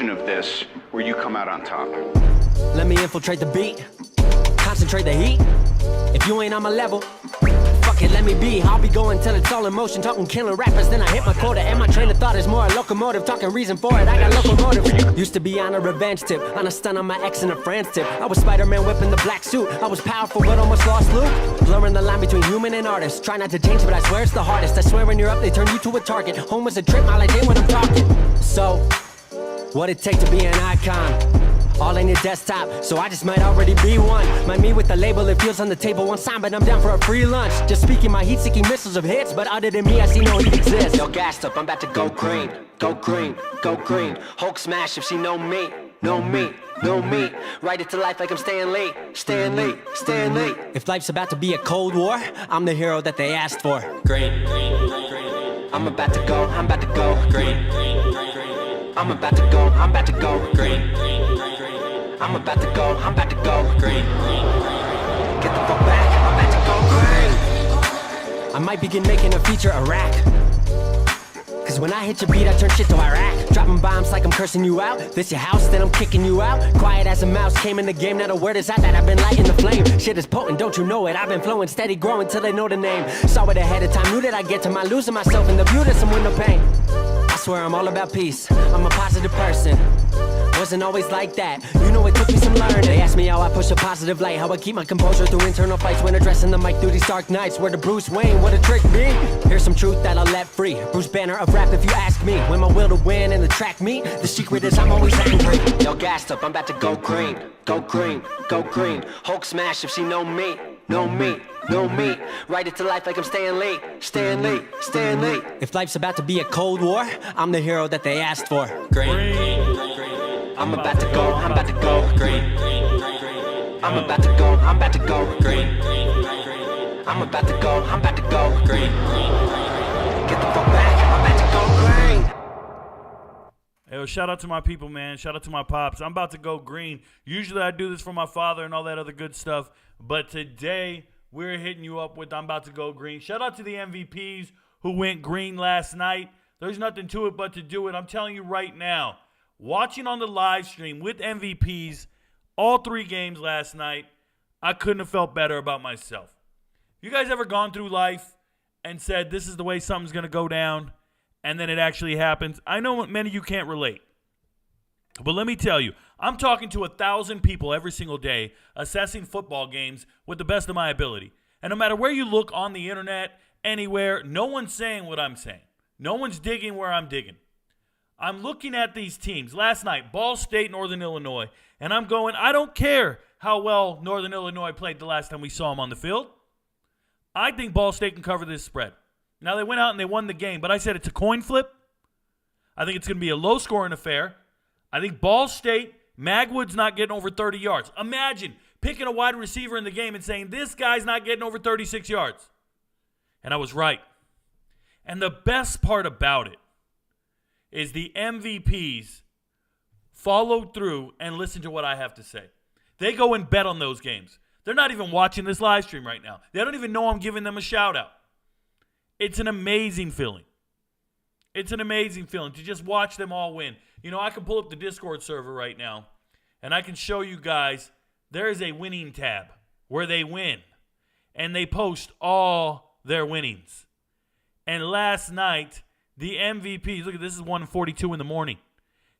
version of this where you come out on top. Let me infiltrate the beat, concentrate the heat. If you ain't on my level, fuck it, let me be. I'll be going till it's all in motion, talking killer rappers, then I hit my quota. And my train of thought is more a locomotive, talking reason for it, I got locomotive. Used to be on a revenge tip, on a stun on my ex in a France tip. I was Spider-Man whipping the black suit, I was powerful but almost lost Luke. Blurring the line between human and artist, try not to change but I swear it's the hardest. I swear when you're up they turn you to a target. Home was a trip, all I did when I'm talking. So, what it take to be an icon? All in your desktop, so I just might already be one. My me with the label, it feels on the table one sign, but I'm down for a free lunch. Just speaking my heat-seeking missiles of hits, but other than me, I see no heat exists. Yo, gassed up, I'm about to go green, go green, go green. Hulk smash if she know me, know me, know me. Write it to life like I'm Stan Lee, Stan Lee, Stan Lee. If life's about to be a cold war, I'm the hero that they asked for. Green, I'm about to go green. I'm about to go green. I'm about to go green. Get the fuck back, I'm about to go green. I might begin making a feature Iraq. Cause when I hit your beat, I turn shit to Iraq. Dropping bombs like I'm cursing you out. This your house, then I'm kicking you out. Quiet as a mouse, came in the game, not a word is out that I've been lighting the flame. Shit is potent, don't you know it? I've been flowing, steady growing till they know the name. Saw it ahead of time, knew that I'd get to my losing myself in the view to some window pane. I swear I'm all about peace, I'm a positive person. Wasn't always like that, you know it took me some learning. They asked me how I push a positive light, how I keep my composure through internal fights when addressing the mic through these dark nights. Where the Bruce Wayne, what a trick me. Here's some truth that I'll let free, Bruce Banner of rap if you ask me. When my will to win and the track meet, the secret is I'm always angry. Yo, gassed up, I'm about to go green, go green, go green. Hulk smash if she know me, know me, know me. Write it to life like I'm Stan Lee, Stan Lee, Stan Lee. If life's about to be a cold war, I'm the hero that they asked for. Green. I'm about to go green. I'm about to go green. I'm about to go green. Get the fuck back, I'm about to go green. Hey, shout out to my people, man. Shout out to my pops. I'm about to go green. Usually I do this for my father and all that other good stuff, but today we're hitting you up with I'm about to go green. Shout out to the MVPs who went green last night. There's nothing to it but to do it. I'm telling you right now. Watching on the live stream with MVPs all 3 games last night, I couldn't have felt better about myself. You guys ever gone through life and said this is the way something's going to go down, and then it actually happens? I know many of you can't relate. But let me tell you, I'm talking to 1,000 people every single day assessing football games with the best of my ability. And no matter where you look on the internet, anywhere, no one's saying what I'm saying. No one's digging where I'm digging. I'm looking at these teams. Last night, Ball State, Northern Illinois, and I'm going, I don't care how well Northern Illinois played the last time we saw them on the field. I think Ball State can cover this spread. Now, they went out and they won the game, but I said it's a coin flip. I think it's going to be a low-scoring affair. I think Ball State, Magwood's not getting over 30 yards. Imagine picking a wide receiver in the game and saying, this guy's not getting over 36 yards. And I was right. And the best part about it is the MVPs followed through and listen to what I have to say. They go and bet on those games. They're not even watching this live stream right now. They don't even know I'm giving them a shout-out. It's an amazing feeling. It's an amazing feeling to just watch them all win. You know, I can pull up the Discord server right now, and I can show you guys there is a winning tab where they win, and they post all their winnings. And last night, the MVPs, look at this, is 1:42 in the morning,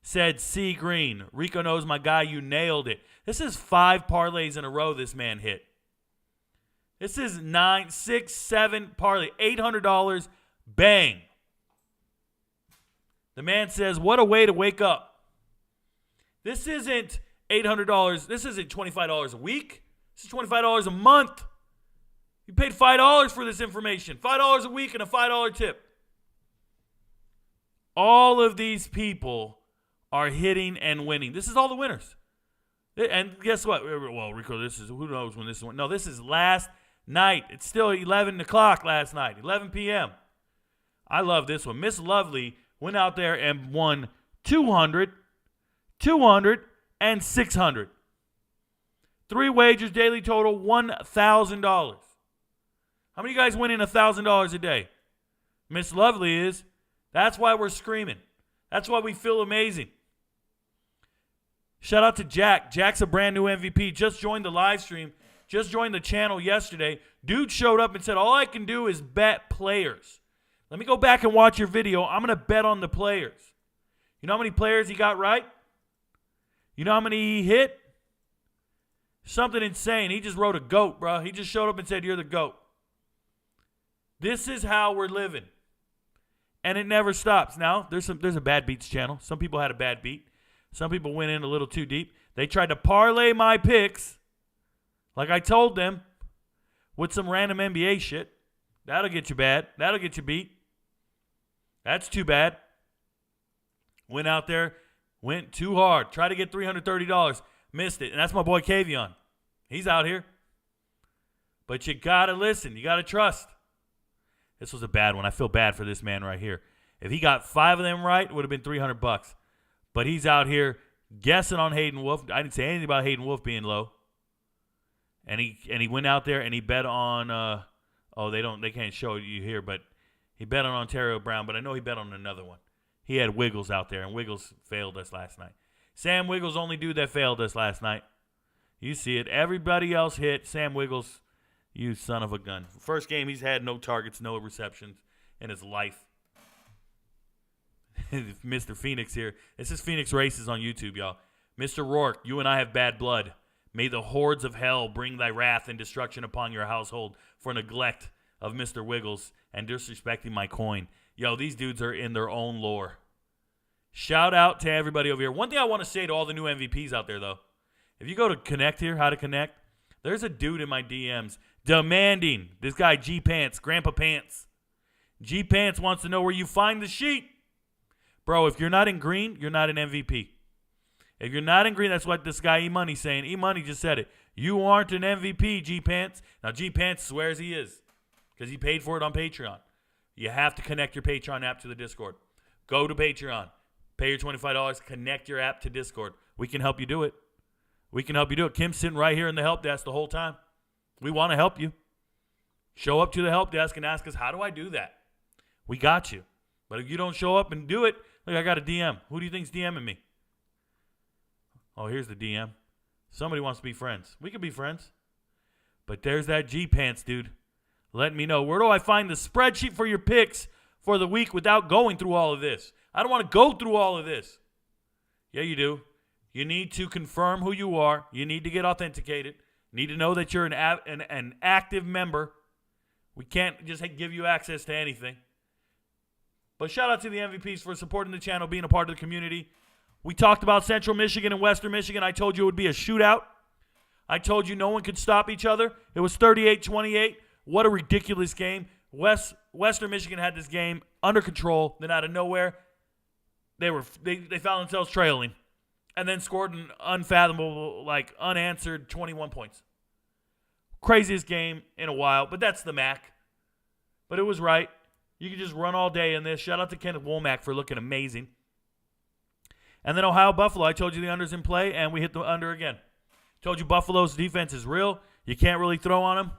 said C. Green, Rico knows my guy, you nailed it. This is 5 parlays in a row this man hit. This is 9, 6, 7 parlay, $800, bang. The man says, what a way to wake up. This isn't $800. This isn't $25 a week. This is $25 a month. You paid $5 for this information. $5 a week and a $5 tip. All of these people are hitting and winning. This is all the winners. And guess what? Well, Rico, this is, who knows when this is. No, this is last night. It's still 11 o'clock last night, 11 p.m. I love this one. Miss Lovely went out there and won 200, 200, and 600. 3 wagers, daily total, $1,000. How many of you guys winning $1,000 a day? Miss Lovely is. That's why we're screaming. That's why we feel amazing. Shout out to Jack. Jack's a brand new MVP. Just joined the live stream. Just joined the channel yesterday. Dude showed up and said, all I can do is bet players. Let me go back and watch your video. I'm going to bet on the players. You know how many players he got right? You know how many he hit? Something insane. He just wrote a GOAT, bro. He just showed up and said, you're the GOAT. This is how we're living. And it never stops. Now, there's a bad beats channel. Some people had a bad beat. Some people went in a little too deep. They tried to parlay my picks, like I told them, with some random NBA shit. That'll get you bad. That'll get you beat. That's too bad. Went out there, went too hard. Tried to get $330. Missed it. And that's my boy Kavion. He's out here. But you got to listen. You got to trust. This was a bad one. I feel bad for this man right here. If he got 5 of them right, it would have been $300. But he's out here guessing on Hayden Wolf. I didn't say anything about Hayden Wolf being low. And he went out there and he bet on they can't show you here, but he bet on Ontario Brown, but I know he bet on another one. He had Wiggles out there, and Wiggles failed us last night. Sam Wiggles, only dude that failed us last night. You see it. Everybody else hit. Sam Wiggles, you son of a gun. First game, he's had no targets, no receptions in his life. Mr. Phoenix here. This is Phoenix Races on YouTube, y'all. Mr. Rourke, you and I have bad blood. May the hordes of hell bring thy wrath and destruction upon your household for neglect of Mr. Wiggles and disrespecting my coin. Yo, these dudes are in their own lore. Shout out to everybody over here. One thing I want to say to all the new MVPs out there, though. If you go to Connect here, how to connect, there's a dude in my DMs demanding, this guy G Pants, Grandpa Pants. G Pants wants to know where you find the sheet. Bro, if you're not in green, you're not an MVP. If you're not in green, that's what this guy E-Money's saying. E-Money just said it. You aren't an MVP, G Pants. Now, G Pants swears he is because he paid for it on Patreon. You have to connect your Patreon app to the Discord. Go to Patreon. Pay your $25. Connect your app to Discord. We can help you do it. We can help you do it. Kim's sitting right here in the help desk the whole time. We want to help you. Show up to the help desk and ask us, how do I do that? We got you. But if you don't show up and do it, look, I got a DM. Who do you think's DMing me? Oh, here's the DM. Somebody wants to be friends. We can be friends. But there's that G-Pants, dude. Let me know. Where do I find the spreadsheet for your picks for the week without going through all of this? I don't want to go through all of this. Yeah, you do. You need to confirm who you are. You need to get authenticated. You need to know that you're an active member. We can't just give you access to anything. But shout out to the MVPs for supporting the channel, being a part of the community. We talked about Central Michigan and Western Michigan. I told you it would be a shootout. I told you no one could stop each other. It was 38-28. What a ridiculous game. Western Michigan had this game under control. Then out of nowhere, they found themselves trailing and then scored an unfathomable, unanswered 21 points. Craziest game in a while, but that's the MAC. But it was right. You can just run all day in this. Shout out to Kenneth Womack for looking amazing. And then Ohio Buffalo, I told you the under's in play, and we hit the under again. Told you Buffalo's defense is real. You can't really throw on them,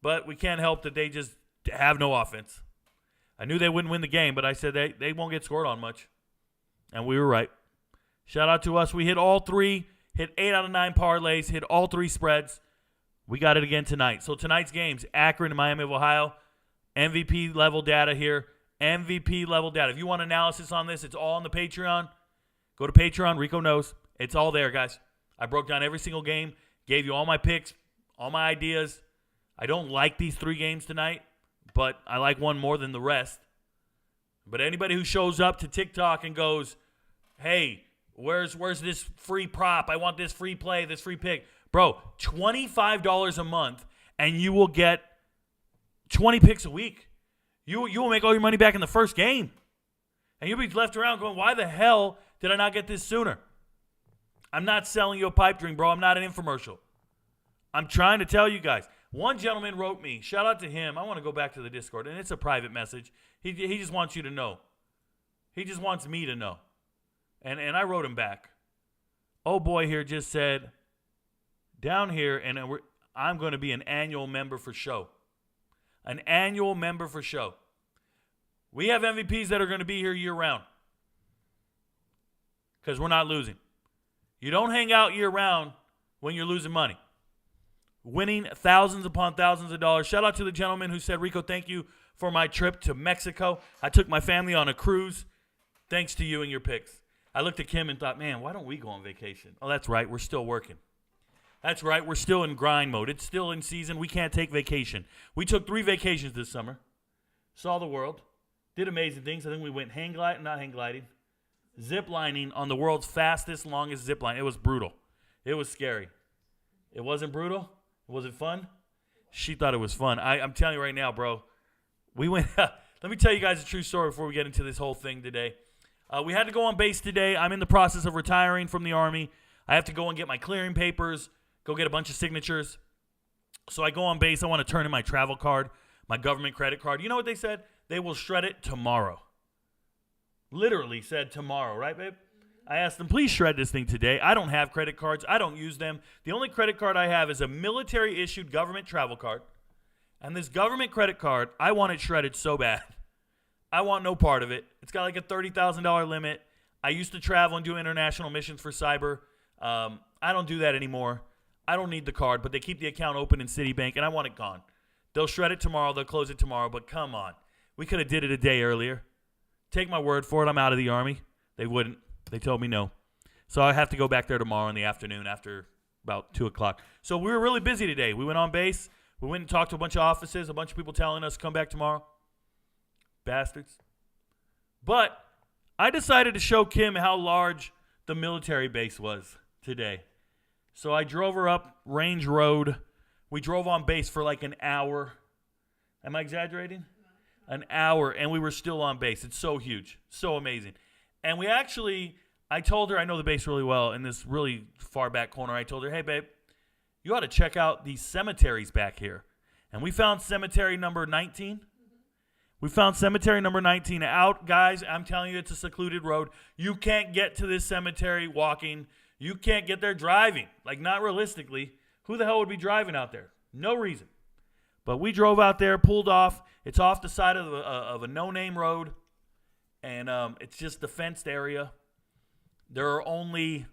but we can't help that they just have no offense. I knew they wouldn't win the game, but I said they won't get scored on much. And we were right. Shout out to us. We hit all 3, hit 8 out of 9 parlays, hit all 3 spreads. We got it again tonight. So tonight's games, Akron and Miami of Ohio, MVP level data here. MVP level data. If you want analysis on this, it's all on the Patreon. Go to Patreon, Rico Knows. It's all there, guys. I broke down every single game, gave you all my picks, all my ideas. I don't like these 3 games tonight, but I like one more than the rest. But anybody who shows up to TikTok and goes, hey, where's this free prop? I want this free play, this free pick. Bro, $25 a month, and you will get 20 picks a week. You will make all your money back in the first game. And you'll be left around going, why the hell did I not get this sooner? I'm not selling you a pipe dream, bro. I'm not an infomercial. I'm trying to tell you guys. One gentleman wrote me. Shout out to him. I want to go back to the Discord, and it's a private message. He just wants you to know. He just wants me to know. And I wrote him back. Oh, boy here just said, down here, and I'm going to be an annual member for show. An annual member for show. We have MVPs that are going to be here year-round because we're not losing. You don't hang out year-round when you're losing money. Winning thousands upon thousands of dollars. Shout out to the gentleman who said, Rico, thank you for my trip to Mexico. I took my family on a cruise. Thanks to you and your picks. I looked at Kim and thought, man, why don't we go on vacation? Oh, that's right. We're still working. That's right. We're still in grind mode. It's still in season. We can't take vacation. We took 3 vacations this summer. Saw the world. Did amazing things. I think we went zip lining on the world's fastest, longest zip line. It was brutal. It was scary. It wasn't brutal. Was it fun? She thought it was fun. I'm telling you right now, bro. We went. Let me tell you guys a true story before we get into this whole thing today. We had to go on base today. I'm in the process of retiring from the Army. I have to go and get my clearing papers, go get a bunch of signatures. So I go on base. I want to turn in my travel card, my government credit card. You know what they said? They will shred it tomorrow. Literally said tomorrow, right, babe? I asked them, please shred this thing today. I don't have credit cards. I don't use them. The only credit card I have is a military-issued government travel card. And this government credit card, I want it shredded so bad. I want no part of it. It's got like a $30,000 limit. I used to travel and do international missions for cyber. I don't do that anymore. I don't need the card, but they keep the account open in Citibank, and I want it gone. They'll shred it tomorrow. They'll close it tomorrow, but come on. We could have did it a day earlier. Take my word for it. I'm out of the Army. They wouldn't. They told me no. So I have to go back there tomorrow in the afternoon after about 2 o'clock. So we were really busy today. We went on base. We went and talked to a bunch of offices, a bunch of people telling us to come back tomorrow. Bastards. But I decided to show Kim how large the military base was today. So I drove her up Range Road. We drove on base for like an hour. Am I exaggerating? An hour, and we were still on base. It's so huge. So amazing. And we actually, I told her, I know the base really well, in this really far back corner. I told her, hey, babe, you ought to check out these cemeteries back here. And we found cemetery number 19. We found cemetery number 19 out. Guys, I'm telling you, it's a secluded road. You can't get to this cemetery walking. You can't get there driving. Like, not realistically. Who the hell would be driving out there? No reason. But we drove out there, pulled off. It's off the side of a no-name road. And it's just the fenced area. There are only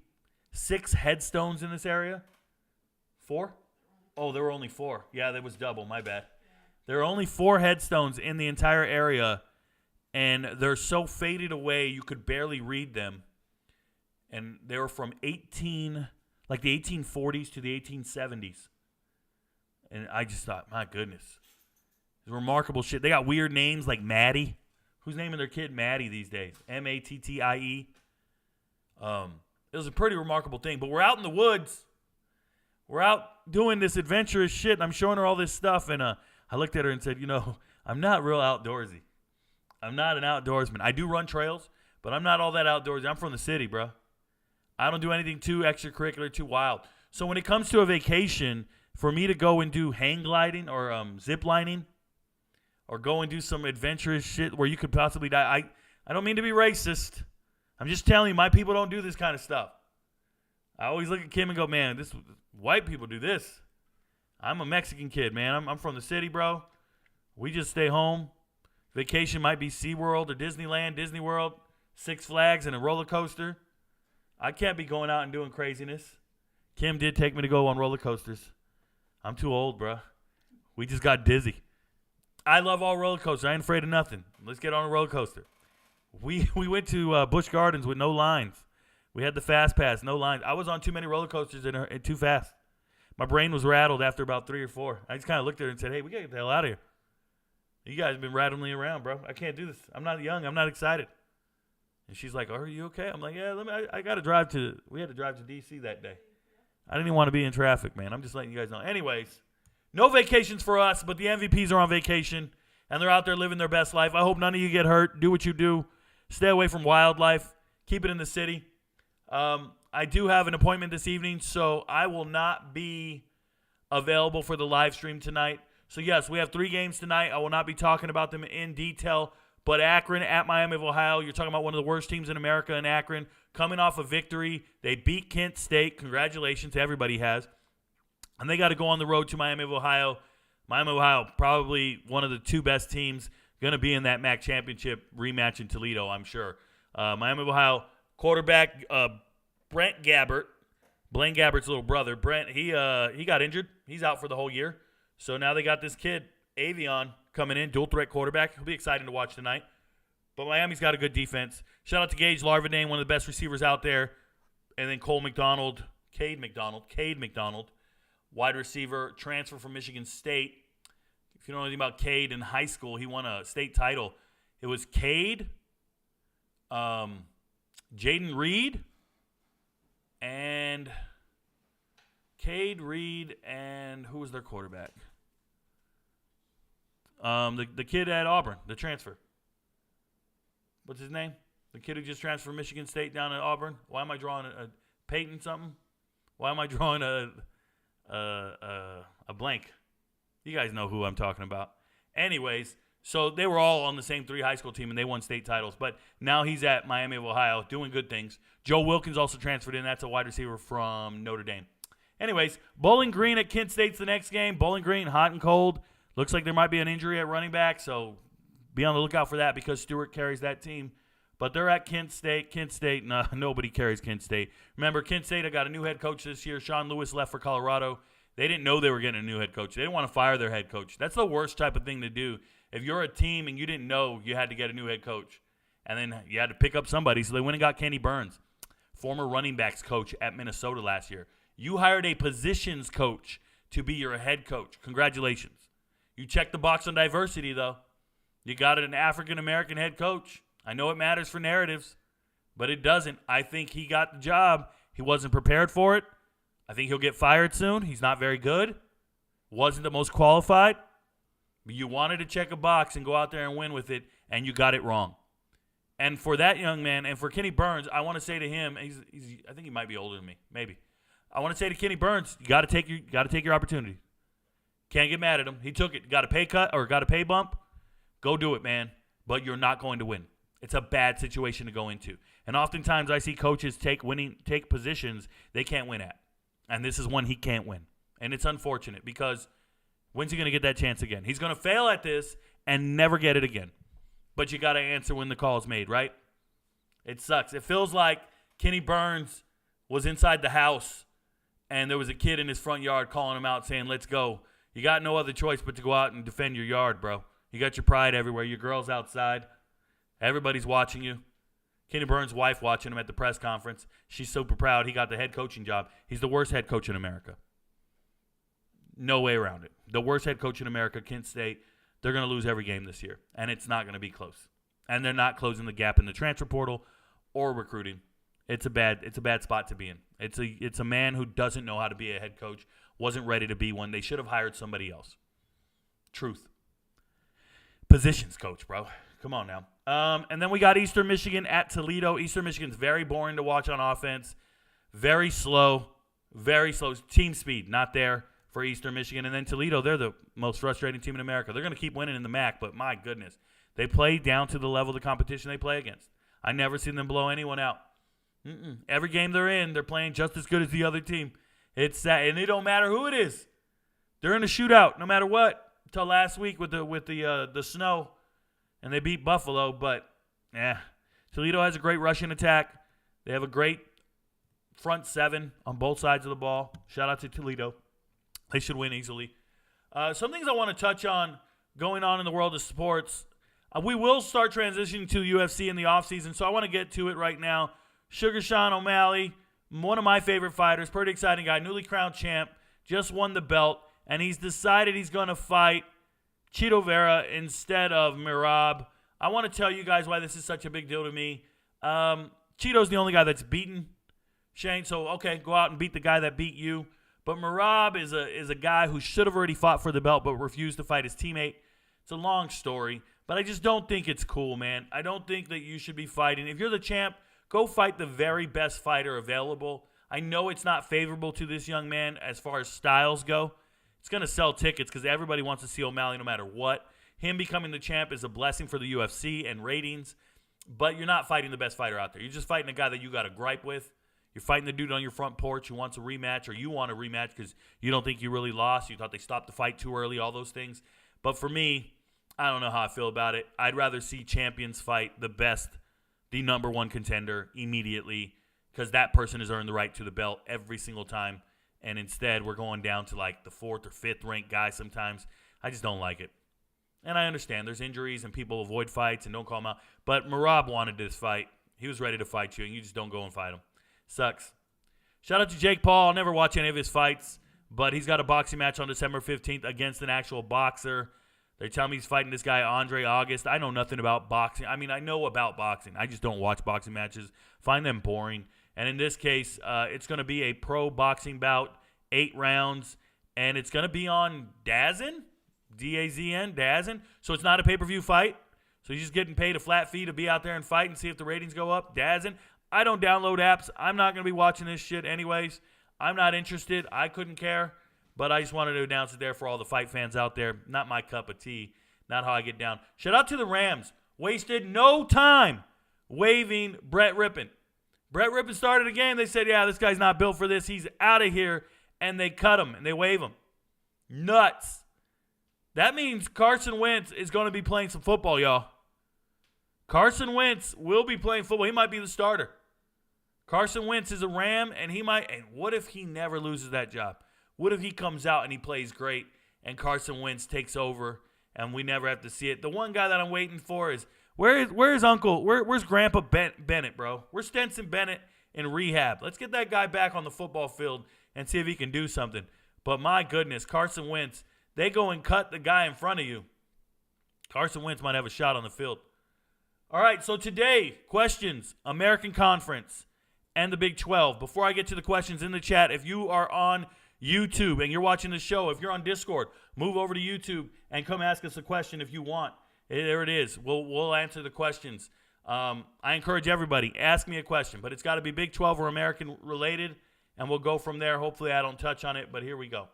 6 headstones in this area. 4? Oh, there were only 4. Yeah, that was double. My bad. There are only 4 headstones in the entire area, and they're so faded away you could barely read them. And they were from the 1840s to the 1870s. And I just thought, my goodness. It's remarkable shit. They got weird names like Maddie. Who's naming their kid Maddie these days? M-A-T-T-I-E. It was a pretty remarkable thing. But we're out in the woods. We're out doing this adventurous shit, and I'm showing her all this stuff. And I looked at her and said, I'm not real outdoorsy. I'm not an outdoorsman. I do run trails, but I'm not all that outdoorsy. I'm from the city, bro. I don't do anything too extracurricular, too wild. So when it comes to a vacation, for me to go and do hang gliding or zip lining or go and do some adventurous shit where you could possibly die, I don't mean to be racist. I'm just telling you, my people don't do this kind of stuff. I always look at Kim and go, man, white people do this. I'm a Mexican kid, man. I'm from the city, bro. We just stay home. Vacation might be SeaWorld or Disneyland, Disney World, Six Flags, and a roller coaster. I can't be going out and doing craziness. Kim did take me to go on roller coasters. I'm too old, bro. We just got dizzy. I love all roller coasters. I ain't afraid of nothing. Let's get on a roller coaster. We went to Busch Gardens with no lines. We had the fast pass, no lines. I was on too many roller coasters and too fast. My brain was rattled after about 3 or 4. I just kind of looked at her and said, hey, we got to get the hell out of here. You guys have been rattling me around, bro. I can't do this. I'm not young. I'm not excited. And she's like, are you okay? I'm like, yeah, I got to drive to, we had to drive to D.C. that day. I didn't even want to be in traffic, man. I'm just letting you guys know. Anyways, no vacations for us, but the MVPs are on vacation, and they're out there living their best life. I hope none of you get hurt. Do what you do. Stay away from wildlife. Keep it in the city. I do have an appointment this evening, so I will not be available for the live stream tonight. So, yes, we have 3 games tonight. I will not be talking about them in detail. But Akron at Miami of Ohio, you're talking about one of the worst teams in America in Akron, coming off a victory. They beat Kent State. Congratulations, everybody has. And they got to go on the road to Miami of Ohio. Miami of Ohio, probably one of the 2 best teams, going to be in that MAC championship rematch in Toledo, I'm sure. Miami of Ohio quarterback Brent Gabbert, Blaine Gabbert's little brother, Brent, he got injured. He's out for the whole year. So now they got this kid, Avion, coming in, dual threat quarterback. He'll be exciting to watch tonight. But Miami's got a good defense. Shout out to Gage Larvadane, one of the best receivers out there. And then Cade McDonald, wide receiver, transfer from Michigan State. If you don't know anything about Cade in high school, he won a state title. It was Cade, Jaden Reed, and who was their quarterback? The kid at Auburn, the transfer. What's his name? The kid who just transferred from Michigan State down at Auburn. Why am I drawing a Peyton something? Why am I drawing a blank? You guys know who I'm talking about. Anyways, so they were all on the same 3 high school team, and they won state titles. But now he's at Miami of Ohio doing good things. Joe Wilkins also transferred in. That's a wide receiver from Notre Dame. Anyways, Bowling Green at Kent State's the next game. Bowling Green, hot and cold. Looks like there might be an injury at running back, so be on the lookout for that because Stewart carries that team. But they're at Kent State. Kent State, no, nobody carries Kent State. Remember, Kent State, I got a new head coach this year. Sean Lewis left for Colorado. They didn't know they were getting a new head coach. They didn't want to fire their head coach. That's the worst type of thing to do. If you're a team and you didn't know you had to get a new head coach, and then you had to pick up somebody, so they went and got Kenny Burns, former running backs coach at Minnesota last year. You hired a positions coach to be your head coach. Congratulations. You checked the box on diversity, though. You got an African-American head coach. I know it matters for narratives, but it doesn't. I think he got the job. He wasn't prepared for it. I think he'll get fired soon. He's not very good. Wasn't the most qualified. But you wanted to check a box and go out there and win with it, and you got it wrong. And for that young man, and for Kenny Burns, I want to say to him, I think he might be older than me, maybe. I want to say to Kenny Burns, you got to take your opportunity. Can't get mad at him. He took it. Got a pay cut or got a pay bump? Go do it, man. But you're not going to win. It's a bad situation to go into. And oftentimes I see coaches take positions they can't win at. And this is one he can't win. And it's unfortunate because when's he going to get that chance again? He's going to fail at this and never get it again. But you got to answer when the call is made, right? It sucks. It feels like Kenny Burns was inside the house and there was a kid in his front yard calling him out saying, let's go. You got no other choice but to go out and defend your yard, bro. You got your pride everywhere. Your girl's outside. Everybody's watching you. Kenny Burns' wife watching him at the press conference. She's super proud he got the head coaching job. He's the worst head coach in America. No way around it. The worst head coach in America, Kent State. They're going to lose every game this year, and it's not going to be close. And they're not closing the gap in the transfer portal or recruiting. It's a bad spot to be in. It's a man who doesn't know how to be a head coach, wasn't ready to be one. They should have hired somebody else. Truth. Positions coach, bro. Come on now. And then we got Eastern Michigan at Toledo. Eastern Michigan's very boring to watch on offense. Very slow. Very slow. Team speed, not there for Eastern Michigan. And then Toledo, they're the most frustrating team in America. They're going to keep winning in the MAC, but my goodness. They play down to the level of the competition they play against. I never seen them blow anyone out. Every game they're in, they're playing just as good as the other team. It's sad, and it don't matter who it is. They're in a shootout no matter what. Until last week with the snow, and they beat Buffalo. But Toledo has a great rushing attack. They have a great front seven on both sides of the ball. Shout out to Toledo. They should win easily. Some things I want to touch on going on in the world of sports. We will start transitioning to UFC in the offseason, so I want to get to it right now. Sugar Sean O'Malley, one of my favorite fighters, pretty exciting guy, newly crowned champ, just won the belt, and he's decided he's going to fight Chito Vera instead of Merab. I want to tell you guys why this is such a big deal to me. Chito's the only guy that's beaten Shane, so okay, go out and beat the guy that beat you. But Merab is a guy who should have already fought for the belt but refused to fight his teammate. It's a long story, but I just don't think it's cool, man. I don't think that you should be fighting. If you're the champ, go fight the very best fighter available. I know it's not favorable to this young man as far as styles go. It's going to sell tickets because everybody wants to see O'Malley no matter what. Him becoming the champ is a blessing for the UFC and ratings, but you're not fighting the best fighter out there. You're just fighting a guy that you got a gripe with. You're fighting the dude on your front porch who wants a rematch, or you want a rematch because you don't think you really lost. You thought they stopped the fight too early, all those things. But for me, I don't know how I feel about it. I'd rather see champions fight the best, the number one contender immediately, because that person has earned the right to the belt every single time. And instead, we're going down to like the 4th or 5th ranked guy sometimes. I just don't like it. And I understand there's injuries and people avoid fights and don't call them out. But Merab wanted this fight. He was ready to fight you, and you just don't go and fight him. Sucks. Shout out to Jake Paul. I'll never watch any of his fights, but he's got a boxing match on December 15th against an actual boxer. They tell me he's fighting this guy, Andre August. I know nothing about boxing. I mean, I know about boxing. I just don't watch boxing matches. Find them boring. And in this case, it's going to be a pro boxing bout, 8 rounds, and it's going to be on DAZN, D-A-Z-N, DAZN. So it's not a pay-per-view fight. So you're just getting paid a flat fee to be out there and fight and see if the ratings go up. DAZN. I don't download apps. I'm not going to be watching this shit anyways. I'm not interested. I couldn't care. But I just wanted to announce it there for all the fight fans out there. Not my cup of tea. Not how I get down. Shout out to the Rams. Wasted no time waiving Brett Rippon. Brett Rippon started a game. They said, yeah, this guy's not built for this. He's out of here. And they cut him and they waive him. Nuts. That means Carson Wentz is going to be playing some football, y'all. Carson Wentz will be playing football. He might be the starter. Carson Wentz is a Ram, and he might. And what if he never loses that job? What if he comes out and he plays great, and Carson Wentz takes over, and we never have to see it? The one guy that I'm waiting for is where's Uncle? Where's Grandpa Bennett, bro? Where's Stenson Bennett in rehab? Let's get that guy back on the football field and see if he can do something. But my goodness, Carson Wentz. They go and cut the guy in front of you. Carson Wentz might have a shot on the field. All right, so today, questions, American Conference and the Big 12. Before I get to the questions in the chat, if you are on YouTube and you're watching the show, if you're on Discord, move over to YouTube and come ask us a question if you want. There it is. We'll answer the questions. I encourage everybody, ask me a question, but it's got to be Big 12 or American related, and we'll go from there. Hopefully I don't touch on it, but here we go.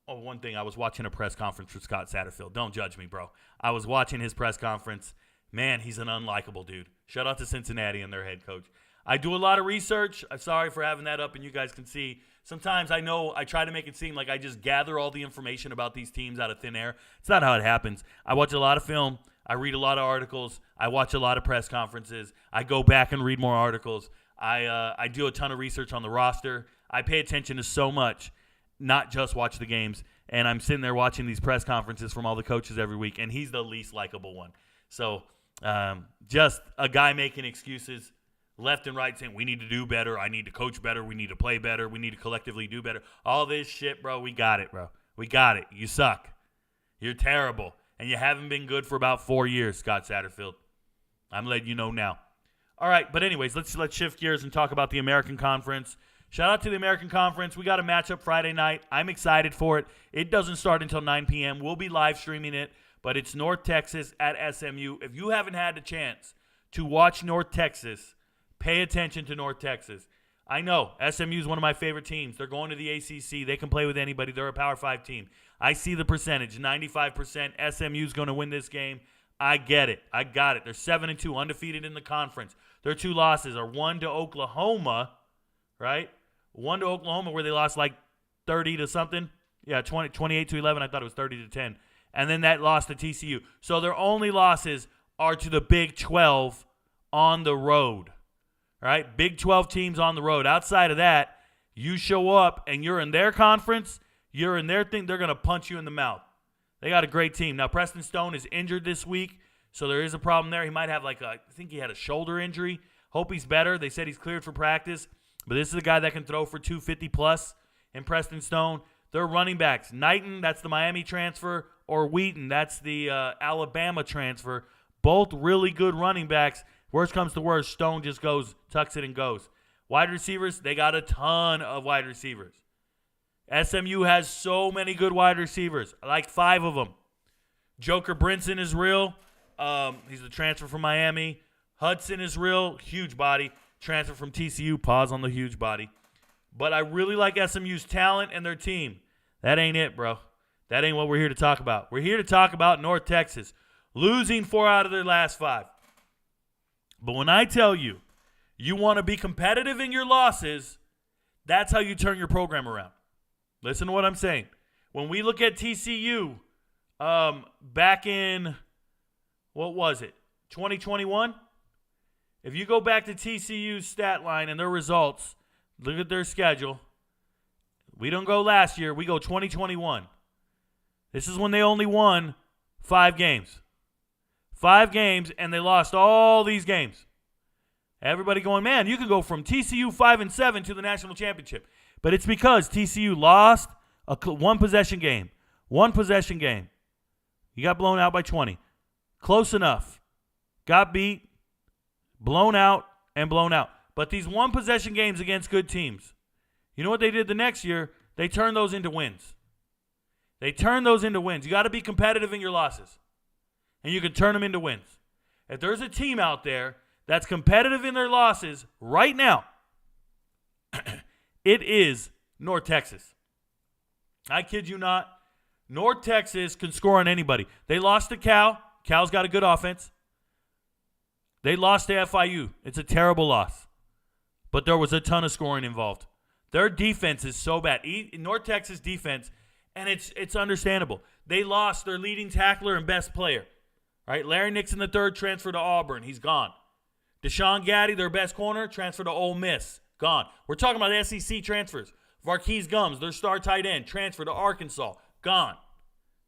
One thing, I was watching a press conference for Scott Satterfield. Don't judge me, bro. I was watching his press conference. Man, he's an unlikable dude. Shout out to Cincinnati and their head coach. I do a lot of research. I'm sorry for having that up, and you guys can see. Sometimes I know I try to make it seem like I just gather all the information about these teams out of thin air. It's not how it happens. I watch a lot of film. I read a lot of articles. I watch a lot of press conferences. I go back and read more articles. I do a ton of research on the roster. I pay attention to so much. Not just watch the games, and I'm sitting there watching these press conferences from all the coaches every week, and he's the least likable one. So just a guy making excuses left and right saying, we need to do better, I need to coach better, we need to play better, we need to collectively do better. All this shit, bro, we got it, bro. We got it. You suck. You're terrible, and you haven't been good for about 4 years, Scott Satterfield. I'm letting you know now. All right, but anyways, let's shift gears and talk about the American Conference. Shout out to the American Conference. We got a matchup Friday night. I'm excited for it. It doesn't start until 9 p.m. We'll be live streaming it, but it's North Texas at SMU. If you haven't had a chance to watch North Texas, pay attention to North Texas. I know SMU is one of my favorite teams. They're going to the ACC. They can play with anybody. They're a Power 5 team. I see the percentage, 95%. SMU is going to win this game. I get it. I got it. They're 7-2, undefeated in the conference. Their 2 losses are 1 to Oklahoma, right? 1 to Oklahoma where they lost like 30 to something. Yeah, 28 to 11. I thought it was 30 to 10. And then that loss to TCU. So their only losses are to the Big 12 on the road. All right? Big 12 teams on the road. Outside of that, you show up and you're in their conference, you're in their thing, they're going to punch you in the mouth. They got a great team. Now, Preston Stone is injured this week, so there is a problem there. He might have I think he had a shoulder injury. Hope he's better. They said he's cleared for practice. But this is a guy that can throw for 250 plus in Preston Stone. They're running backs. Knighton, that's the Miami transfer, or Wheaton, that's the Alabama transfer. Both really good running backs. Worst comes to worst, Stone just goes, tucks it and goes. Wide receivers, they got a ton of wide receivers. SMU has so many good wide receivers, like 5 of them. Joker Brinson is real. He's the transfer from Miami. Hudson is real, huge body. Transfer from TCU, pause on the huge body. But I really like SMU's talent and their team. That ain't it, bro. That ain't what we're here to talk about. We're here to talk about North Texas losing 4 out of their last 5. But when I tell you, you want to be competitive in your losses, that's how you turn your program around. Listen to what I'm saying. When we look at TCU back in, what was it, 2021? If you go back to TCU's stat line and their results, look at their schedule. We don't go last year. We go 2021. This is when they only won 5 games. 5 games, and they lost all these games. Everybody going, man, you could go from TCU 5-7 to the national championship. But it's because TCU lost a one-possession game. One possession game. You got blown out by 20. Close enough. Got beat, blown out, and blown out. But these one-possession games against good teams, you know what they did the next year? They turned those into wins. You got to be competitive in your losses. And you can turn them into wins. If there's a team out there that's competitive in their losses right now, it is North Texas. I kid you not. North Texas can score on anybody. They lost to Cal. Cal's got a good offense. They lost to FIU. It's a terrible loss. But there was a ton of scoring involved. Their defense is so bad. North Texas defense, and it's understandable. They lost their leading tackler and best player. Right? Larry Nixon III transferred to Auburn. He's gone. Deshaun Gaddy, their best corner, transferred to Ole Miss. Gone. We're talking about SEC transfers. Varkey's Gums, their star tight end, transferred to Arkansas. Gone.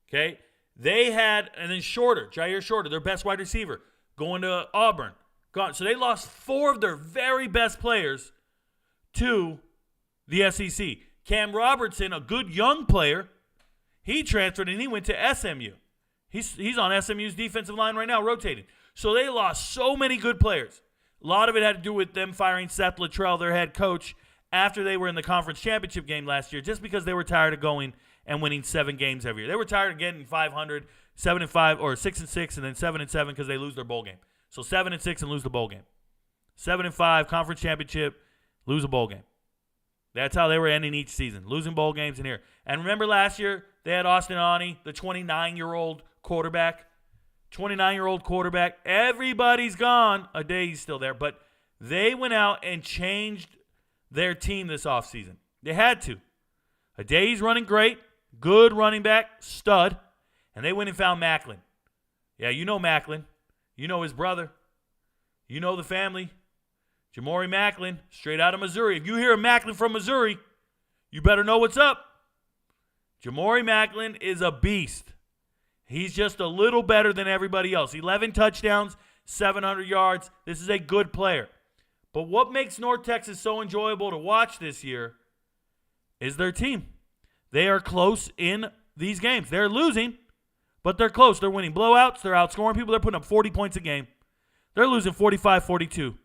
Okay? They had, and then Jair Shorter, their best wide receiver, going to Auburn. Gone. So they lost 4 of their very best players to the SEC. Cam Robertson, a good young player, he transferred and he went to SMU. He's on SMU's defensive line right now, rotating. So they lost so many good players. A lot of it had to do with them firing Seth Luttrell, their head coach, after they were in the conference championship game last year, just because they were tired of going and winning 7 games every year. They were tired of getting 500, 7-5, or 6-6, and then 7-7 because they lose their bowl game. So 7-6 and lose the bowl game. 7-5, conference championship, lose a bowl game. That's how they were ending each season, losing bowl games in here. And remember last year, they had Austin Aune, the 29-year-old quarterback. 29-year-old quarterback. Everybody's gone. Adeye's still there. But they went out and changed their team this offseason. They had to. Adeye's running great. Good running back. Stud. And they went and found Macklin. Yeah, you know Macklin. You know his brother. You know the family. Jamori Macklin, straight out of Missouri. If you hear a Macklin from Missouri, you better know what's up. Jamori Macklin is a beast. He's just a little better than everybody else. 11 touchdowns, 700 yards. This is a good player. But what makes North Texas so enjoyable to watch this year is their team. They are close in these games. They're losing, but they're close. They're winning blowouts. They're outscoring people. They're putting up 40 points a game. They're losing 45-42.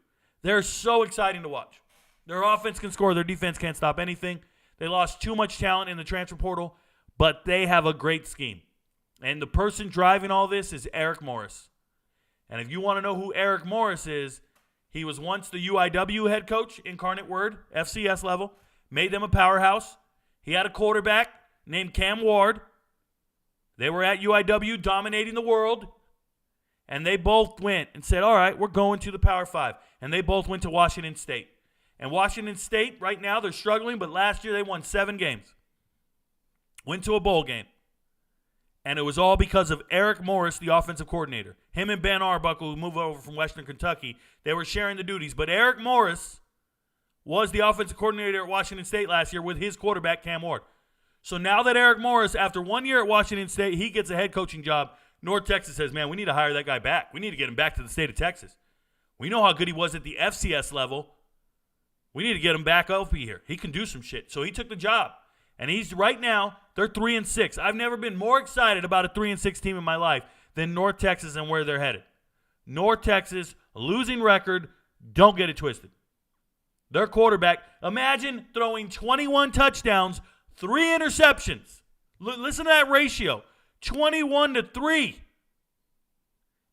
They're so exciting to watch. Their offense can score. Their defense can't stop anything. They lost too much talent in the transfer portal, but they have a great scheme. And the person driving all this is Eric Morris. And if you want to know who Eric Morris is, he was once the UIW head coach, Incarnate Word, FCS level, made them a powerhouse. He had a quarterback named Cam Ward. They were at UIW dominating the world. And they both went and said, all right, we're going to the Power 5. And they both went to Washington State. And Washington State, right now, they're struggling, but last year they won 7 games. Went to a bowl game. And it was all because of Eric Morris, the offensive coordinator. Him and Ben Arbuckle, who moved over from Western Kentucky, they were sharing the duties. But Eric Morris was the offensive coordinator at Washington State last year with his quarterback, Cam Ward. So now that Eric Morris, after 1 year at Washington State, he gets a head coaching job, North Texas says, man, we need to hire that guy back. We need to get him back to the state of Texas. We know how good he was at the FCS level. We need to get him back up here. He can do some shit. So he took the job. And he's right now, they're 3-6. I've never been more excited about a 3-6 team in my life than North Texas and where they're headed. North Texas, a losing record, don't get it twisted. Their quarterback, imagine throwing 21 touchdowns, 3 interceptions. Listen to that ratio, 21-3.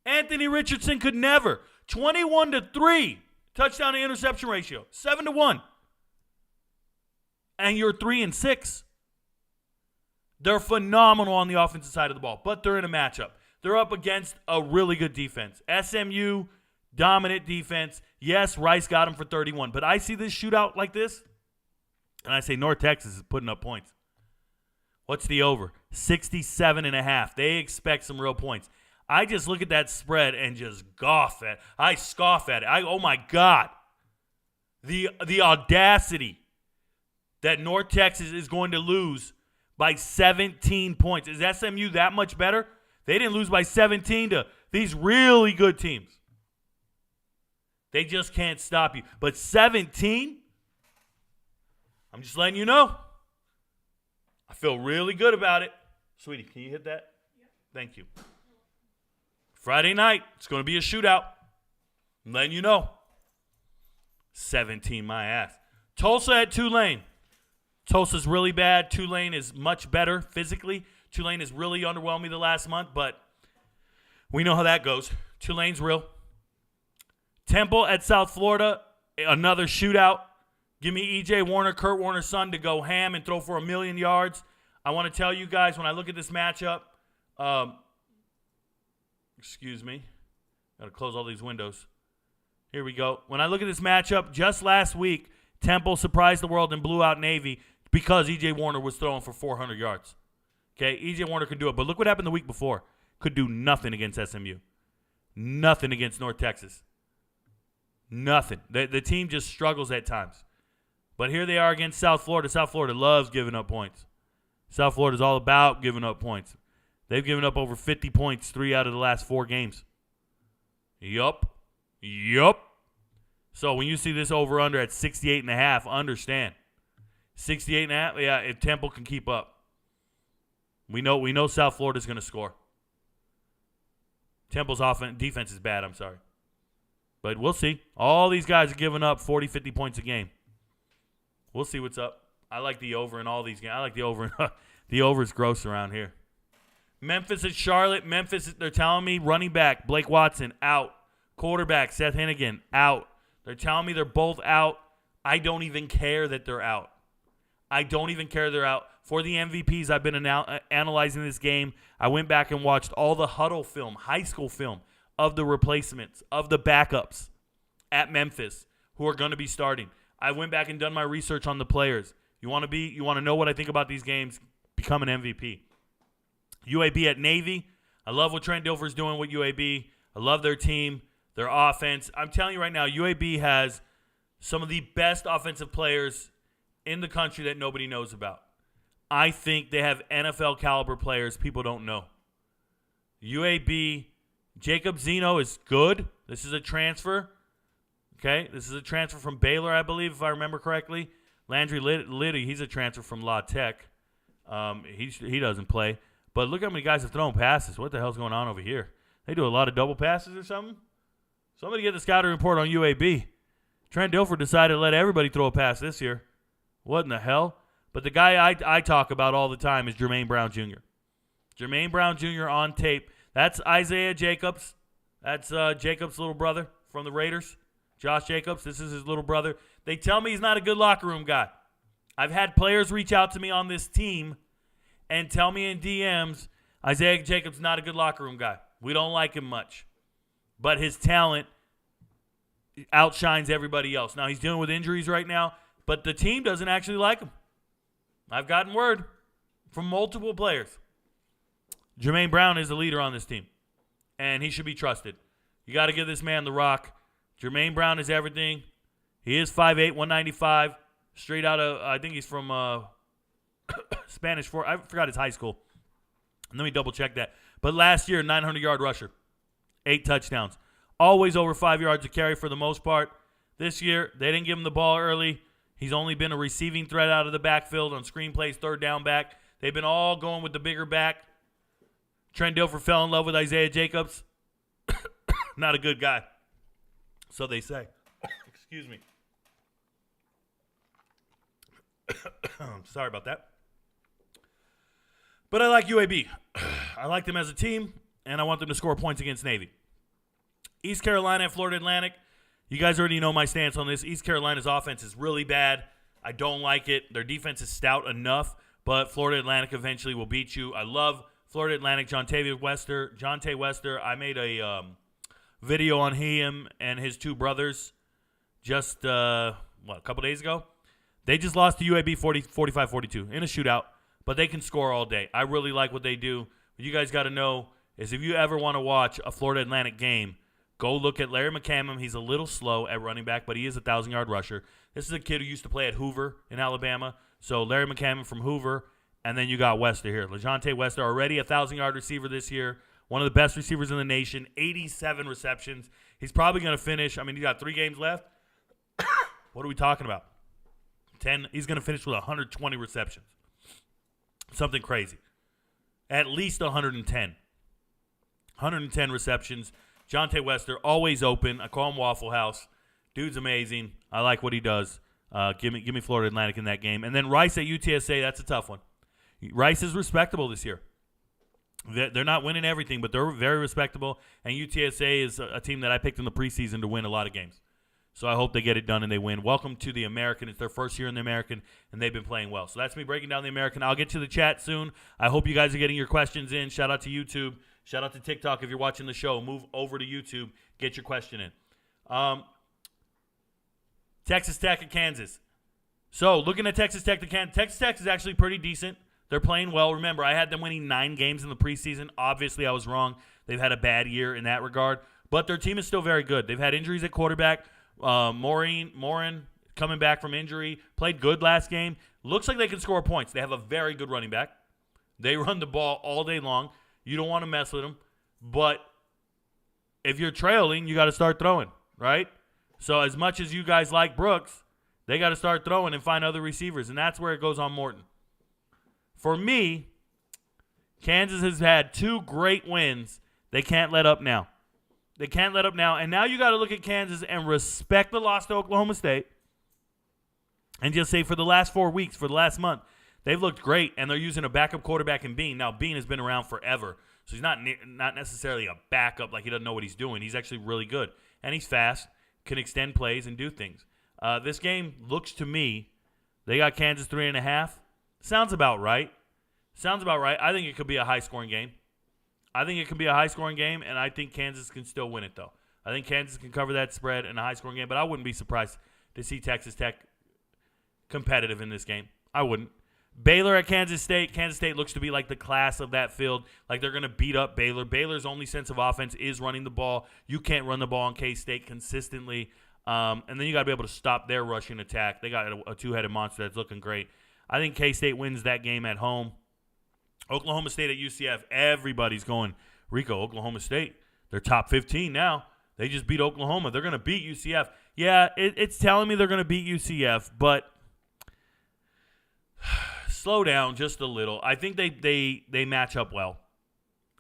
Anthony Richardson could never. 21-3 touchdown to interception ratio, 7-1. And you're 3-6. They're phenomenal on the offensive side of the ball, but they're in a matchup. They're up against a really good defense. SMU, dominant defense. Yes, Rice got them for 31, but I see this shootout like this, and I say North Texas is putting up points. What's the over? 67.5. They expect some real points. I just look at that spread and just scoff at it. Oh, my God. The audacity that North Texas is going to lose by 17 points. Is SMU that much better? They didn't lose by 17 to these really good teams. They just can't stop you. But 17? I'm just letting you know. I feel really good about it. Sweetie, can you hit that? Yeah. Thank you. Friday night, it's going to be a shootout. I'm letting you know. 17, my ass. Tulsa at Tulane. Tulsa's really bad. Tulane is much better physically. Tulane has really underwhelmed me the last month, but we know how that goes. Tulane's real. Temple at South Florida, another shootout. Give me E.J. Warner, Kurt Warner's son, to go ham and throw for 1,000,000 yards. I want to tell you guys, when I look at this matchup, excuse me. Got to close all these windows. Here we go. When I look at this matchup, just last week, Temple surprised the world and blew out Navy because E.J. Warner was throwing for 400 yards. Okay, E.J. Warner could do it. But look what happened the week before. Could do nothing against SMU. Nothing against North Texas. Nothing. The team just struggles at times. But here they are against South Florida. South Florida loves giving up points. South Florida's all about giving up points. They've given up over 50 points 3 out of the last 4 games. Yup. So when you see this over-under at 68.5, understand. 68.5, yeah, if Temple can keep up. We know South Florida's going to score. Temple's defense is bad, I'm sorry. But we'll see. All these guys are giving up 40, 50 points a game. We'll see what's up. I like the over in all these games. I like the over. The over is gross around here. Memphis at Charlotte. Memphis, they're telling me running back Blake Watson out. Quarterback Seth Hennigan out. They're telling me they're both out. I don't even care that they're out. For the MVPs, I've been analyzing this game. I went back and watched all the huddle film, high school film, of the replacements, of the backups at Memphis who are going to be starting. I went back and done my research on the players. You want to know what I think about these games? Become an MVP. UAB at Navy. I love what Trent Dilfer's doing with UAB. I love their team, their offense. I'm telling you right now, UAB has some of the best offensive players in the country that nobody knows about. I think they have NFL caliber players people don't know. UAB, Jacob Zeno is good. This is a transfer. Okay, this is a transfer from Baylor, I believe, if I remember correctly. Landry Liddy, he's a transfer from La Tech. He doesn't play. But look how many guys have thrown passes. What the hell's going on over here? They do a lot of double passes or something? Somebody get the scouting report on UAB. Trent Dilfer decided to let everybody throw a pass this year. What in the hell? But the guy I talk about all the time is Jermaine Brown Jr. Jermaine Brown Jr. on tape. That's Isaiah Jacobs. That's Jacobs' little brother from the Raiders. Josh Jacobs, this is his little brother. They tell me he's not a good locker room guy. I've had players reach out to me on this team and tell me in DMs, Isaiah Jacobs not a good locker room guy. We don't like him much. But his talent outshines everybody else. Now, he's dealing with injuries right now, but the team doesn't actually like him. I've gotten word from multiple players. Jermaine Brown is the leader on this team, and he should be trusted. You got to give this man the rock. Jermaine Brown is everything. He is 5'8", 195, straight out of, I think he's from Spanish Fort. I forgot his high school. Let me double check that. But last year, 900-yard rusher, 8 touchdowns. Always over 5 yards a carry for the most part. This year, they didn't give him the ball early. He's only been a receiving threat out of the backfield on screen plays, third down back. They've been all going with the bigger back. Trent Dilfer fell in love with Isaiah Jacobs. Not a good guy. So they say. Excuse me. Sorry about that. But I like UAB. I like them as a team, and I want them to score points against Navy. East Carolina and Florida Atlantic. You guys already know my stance on this. East Carolina's offense is really bad. I don't like it. Their defense is stout enough, but Florida Atlantic eventually will beat you. I love Florida Atlantic, Jonte Wester. I made a video on him and his 2 brothers just, a couple days ago. They just lost to UAB 45-42 in a shootout, but they can score all day. I really like what they do. But you guys got to know, is if you ever want to watch a Florida Atlantic game, go look at Larry McCammon. He's a little slow at running back, but he is a 1,000-yard rusher. This is a kid who used to play at Hoover in Alabama. So Larry McCammon from Hoover, and then you got Wester here. LeJontay Wester, already a 1,000-yard receiver this year. One of the best receivers in the nation, 87 receptions. He's probably going to finish. I mean, he's got 3 games left. What are we talking about? 10. He's going to finish with 120 receptions. Something crazy. At least 110. 110 receptions. Jonte Wester, always open. I call him Waffle House. Dude's amazing. I like what he does. Give me Florida Atlantic in that game. And then Rice at UTSA, that's a tough one. Rice is respectable this year. They're not winning everything, but they're very respectable. And UTSA is a team that I picked in the preseason to win a lot of games. So I hope they get it done and they win. Welcome to the American. It's their first year in the American, and they've been playing well. So that's me breaking down the American. I'll get to the chat soon. I hope you guys are getting your questions in. Shout out to YouTube. Shout out to TikTok. If you're watching the show, move over to YouTube. Get your question in. Texas Tech at Kansas. So looking at Texas Tech to Kansas, Texas Tech is actually pretty decent. They're playing well. Remember, I had them winning 9 games in the preseason. Obviously, I was wrong. They've had a bad year in that regard. But their team is still very good. They've had injuries at quarterback. Morin coming back from injury. Played good last game. Looks like they can score points. They have a very good running back. They run the ball all day long. You don't want to mess with them. But if you're trailing, you got to start throwing, right? So as much as you guys like Brooks, they got to start throwing and find other receivers. And that's where it goes on Morton. For me, Kansas has had 2 great wins. They can't let up now. They can't let up now. And now you got to look at Kansas and respect the loss to Oklahoma State. And just say for the last 4 weeks, for the last month, they've looked great. And they're using a backup quarterback in Bean. Now, Bean has been around forever. So he's not necessarily a backup like he doesn't know what he's doing. He's actually really good. And he's fast, can extend plays and do things. This game looks to me, they got Kansas 3.5. Sounds about right. I think it could be a high-scoring game. And I think Kansas can still win it, though. I think Kansas can cover that spread in a high-scoring game, but I wouldn't be surprised to see Texas Tech competitive in this game. I wouldn't. Baylor at Kansas State. Kansas State looks to be like the class of that field. Like they're going to beat up Baylor. Baylor's only sense of offense is running the ball. You can't run the ball on K-State consistently. And then you got to be able to stop their rushing attack. They got a 2-headed monster that's looking great. I think K-State wins that game at home. Oklahoma State at UCF. Everybody's going, Rico, Oklahoma State. They're top 15 now. They just beat Oklahoma. They're going to beat UCF. Yeah, it's telling me they're going to beat UCF, but slow down just a little. I think they match up well.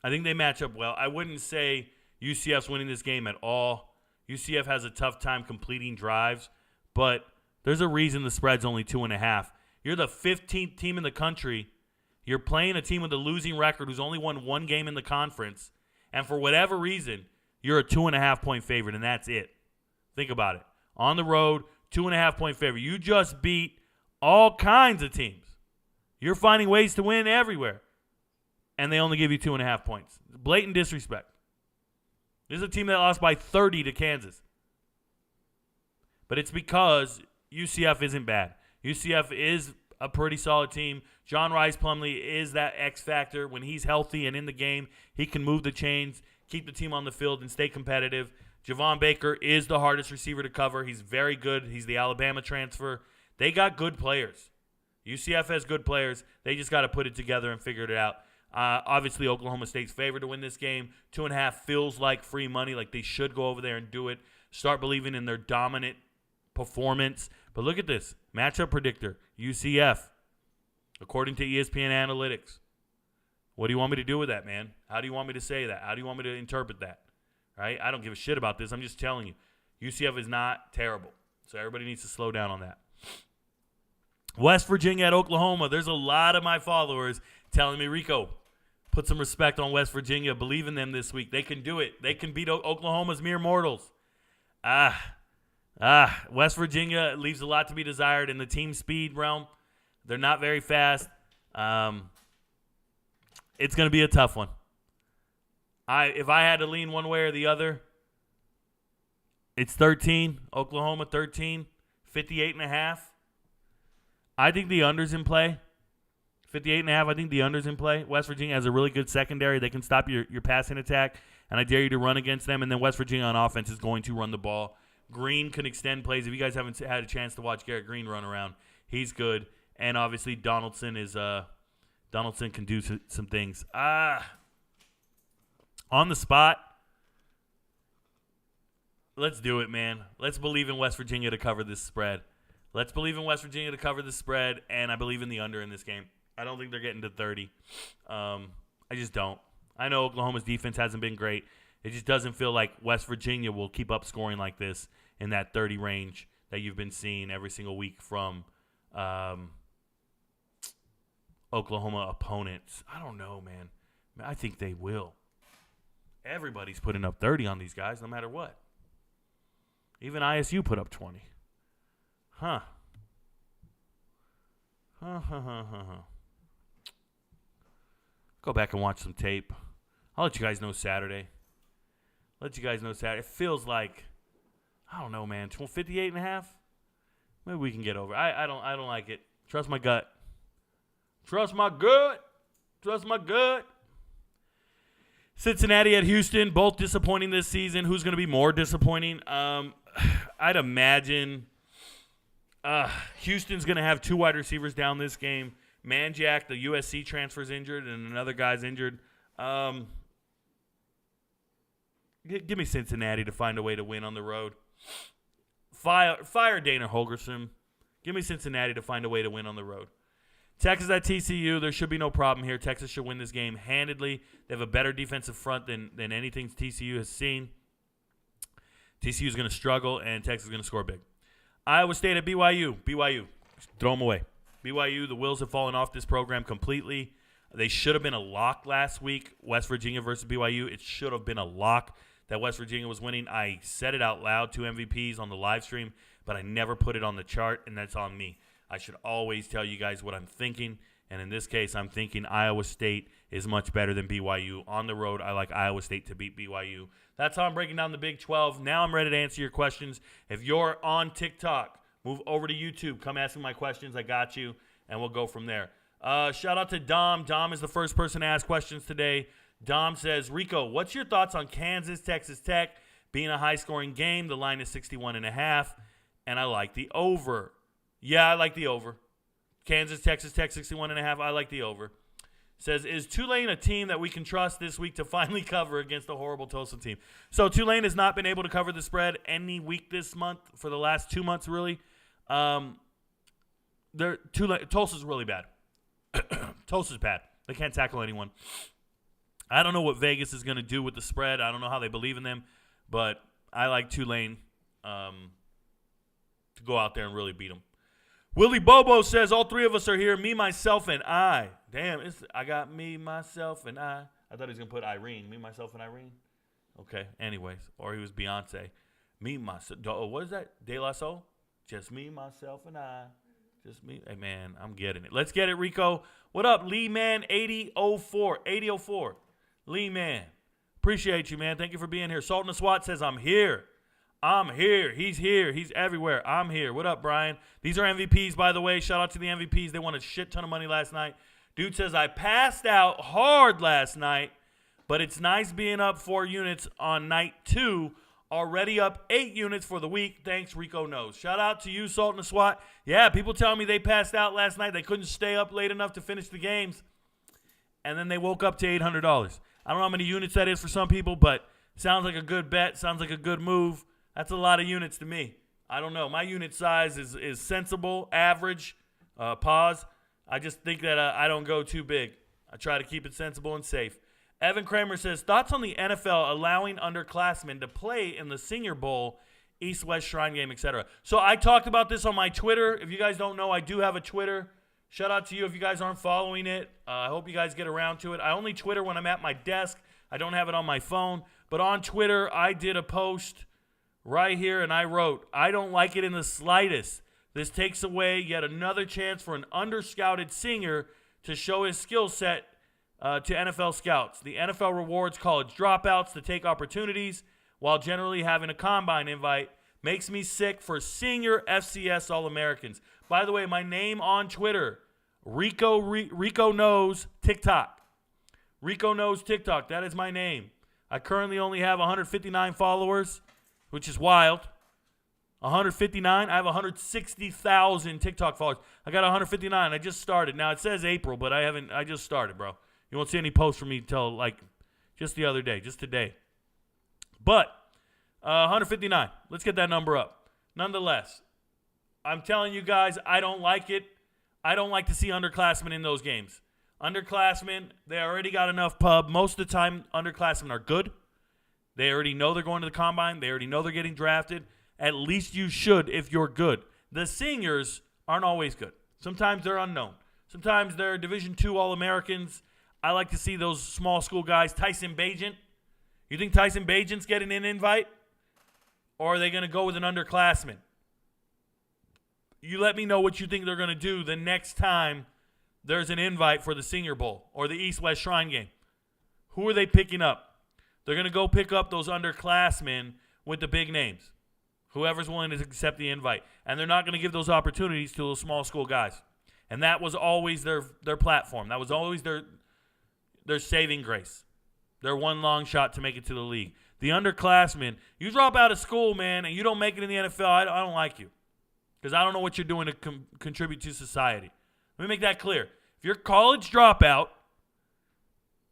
I wouldn't say UCF's winning this game at all. UCF has a tough time completing drives, but there's a reason the spread's only 2.5. You're the 15th team in the country. You're playing a team with a losing record who's only won 1 game in the conference, and for whatever reason, you're a 2.5-point favorite, and that's it. Think about it. On the road, 2.5-point favorite. You just beat all kinds of teams. You're finding ways to win everywhere, and they only give you 2.5 points. Blatant disrespect. This is a team that lost by 30 to Kansas. But it's because UCF isn't bad. UCF is a pretty solid team. John Rice Plumlee is that X factor. When he's healthy and in the game, he can move the chains, keep the team on the field, and stay competitive. Javon Baker is the hardest receiver to cover. He's very good. He's the Alabama transfer. They got good players. UCF has good players. They just got to put it together and figure it out. Obviously, Oklahoma State's favored to win this game. 2.5 feels like free money, like they should go over there and do it. Start believing in their dominant performance. But look at this. Matchup predictor, UCF, according to ESPN Analytics. What do you want me to do with that, man? How do you want me to say that? How do you want me to interpret that? Right? I don't give a shit about this. I'm just telling you. UCF is not terrible. So everybody needs to slow down on that. West Virginia at Oklahoma. There's a lot of my followers telling me, Rico, put some respect on West Virginia. Believe in them this week. They can do it. They can beat Oklahoma's mere mortals. West Virginia leaves a lot to be desired in the team speed realm. They're not very fast. It's going to be a tough one. If I had to lean one way or the other, it's 13. Oklahoma 13, 58.5. I think the under's in play. 58.5, I think the under's in play. West Virginia has a really good secondary. They can stop your passing attack, and I dare you to run against them. And then West Virginia on offense is going to run the ball. Green can extend plays. If you guys haven't had a chance to watch Garrett Green run around, he's good. And obviously Donaldson can do some things. On the spot, let's do it, man. Let's believe in West Virginia to cover this spread. Let's believe in West Virginia to cover the spread, and I believe in the under in this game. I don't think they're getting to 30. I just don't. I know Oklahoma's defense hasn't been great. It just doesn't feel like West Virginia will keep up scoring like this in that 30 range that you've been seeing every single week from Oklahoma opponents. I don't know, man. I think they will. Everybody's putting up 30 on these guys no matter what. Even ISU put up 20. Huh. Go back and watch some tape. I'll let you guys know Saturday. It feels like, I don't know, man, 58.5? Maybe we can get over. I don't like it. Trust my gut. Cincinnati at Houston, both disappointing this season. Who's going to be more disappointing? I'd imagine Houston's going to have 2 wide receivers down this game. Manjack, the USC transfer's injured, and another guy's injured. Give me Cincinnati to find a way to win on the road. Fire Dana Holgorsen. Give me Cincinnati to find a way to win on the road. Texas at TCU. There should be no problem here. Texas should win this game handedly. They have a better defensive front than anything TCU has seen. TCU is going to struggle, and Texas is going to score big. Iowa State at BYU. BYU. Throw them away. BYU, the wheels have fallen off this program completely. They should have been a lock last week, West Virginia versus BYU. It should have been a lock that West Virginia was winning. I said it out loud, 2 MVPs on the live stream, but I never put it on the chart, and that's on me. I should always tell you guys what I'm thinking, and in this case, I'm thinking Iowa State is much better than BYU. On the road, I like Iowa State to beat BYU. That's how I'm breaking down the Big 12. Now I'm ready to answer your questions. If you're on TikTok, move over to YouTube. Come ask me my questions. I got you, and we'll go from there. Shout out to Dom. Dom is the first person to ask questions today. Dom says, Rico, what's your thoughts on Kansas, Texas Tech being a high-scoring game? The line is 61.5, and I like the over. Yeah, I like the over. Kansas, Texas Tech, 61.5. I like the over. Says, is Tulane a team that we can trust this week to finally cover against a horrible Tulsa team? So Tulane has not been able to cover the spread any week this month for the last 2 months, really. Tulsa's really bad. Tulsa's bad. They can't tackle anyone. I don't know what Vegas is going to do with the spread. I don't know how they believe in them, but I like Tulane to go out there and really beat them. Willie Bobo says, all 3 of us are here, me, myself, and I. Damn, I got me, myself, and I. I thought he was going to put Irene. Me, myself, and Irene. Okay, anyways. Or he was Beyonce. Me, myself. Oh, what is that? De La Soul? Just me, myself, and I. Just me. Hey, man, I'm getting it. Let's get it, Rico. What up, Lee Man 8004? 8004. Lee Man. Appreciate you, man. Thank you for being here. Sultan Swat says, I'm here. I'm here. He's here. He's everywhere. I'm here. What up, Brian? These are MVPs, by the way. Shout out to the MVPs. They won a shit ton of money last night. Dude says, I passed out hard last night, but it's nice being up 4 units on night 2. Already up 8 units for the week. Thanks, RicoKnows. Shout out to you, Sultan SWAT. Yeah, people tell me they passed out last night. They couldn't stay up late enough to finish the games. And then they woke up to $800. I don't know how many units that is for some people, but sounds like a good bet. Sounds like a good move. That's a lot of units to me. I don't know. My unit size is sensible, average, pause. I just think that I don't go too big. I try to keep it sensible and safe. Evan Kramer says, thoughts on the NFL allowing underclassmen to play in the Senior Bowl, East-West Shrine Game, etc. So I talked about this on my Twitter. If you guys don't know, I do have a Twitter. Shout out to you if you guys aren't following it. I hope you guys get around to it. I only Twitter when I'm at my desk. I don't have it on my phone. But on Twitter, I did a post right here, and I wrote, I don't like it in the slightest. This takes away yet another chance for an under-scouted senior to show his skill set to NFL scouts. The NFL rewards college dropouts to take opportunities while generally having a combine invite. Makes me sick for senior FCS All-Americans. By the way, my name on Twitter, Rico Knows TikTok. Rico Knows TikTok. That is my name. I currently only have 159 followers, which is wild. 159. I have 160,000 TikTok followers. I got 159. I just started. Now it says April, but I just started, bro. You won't see any posts from me until like just the other day, just today. But 159. Let's get that number up. Nonetheless, I'm telling you guys, I don't like it. I don't like to see underclassmen in those games. Underclassmen, they already got enough pub. Most of the time, underclassmen are good. They already know they're going to the combine. They already know they're getting drafted. At least you should if you're good. The seniors aren't always good. Sometimes they're unknown. Sometimes they're Division II All-Americans. I like to see those small school guys. Tyson Bagent. You think Tyson Bagent's getting an invite? Or are they going to go with an underclassman? You let me know what you think they're going to do the next time there's an invite for the Senior Bowl or the East-West Shrine Game. Who are they picking up? They're going to go pick up those underclassmen with the big names. Whoever's willing to accept the invite. And they're not going to give those opportunities to those small school guys. And that was always their platform. That was always their saving grace. Their one long shot to make it to the league. The underclassmen, you drop out of school, man, and you don't make it in the NFL, I don't like you. Because I don't know what you're doing to contribute to society. Let me make that clear. If you're a college dropout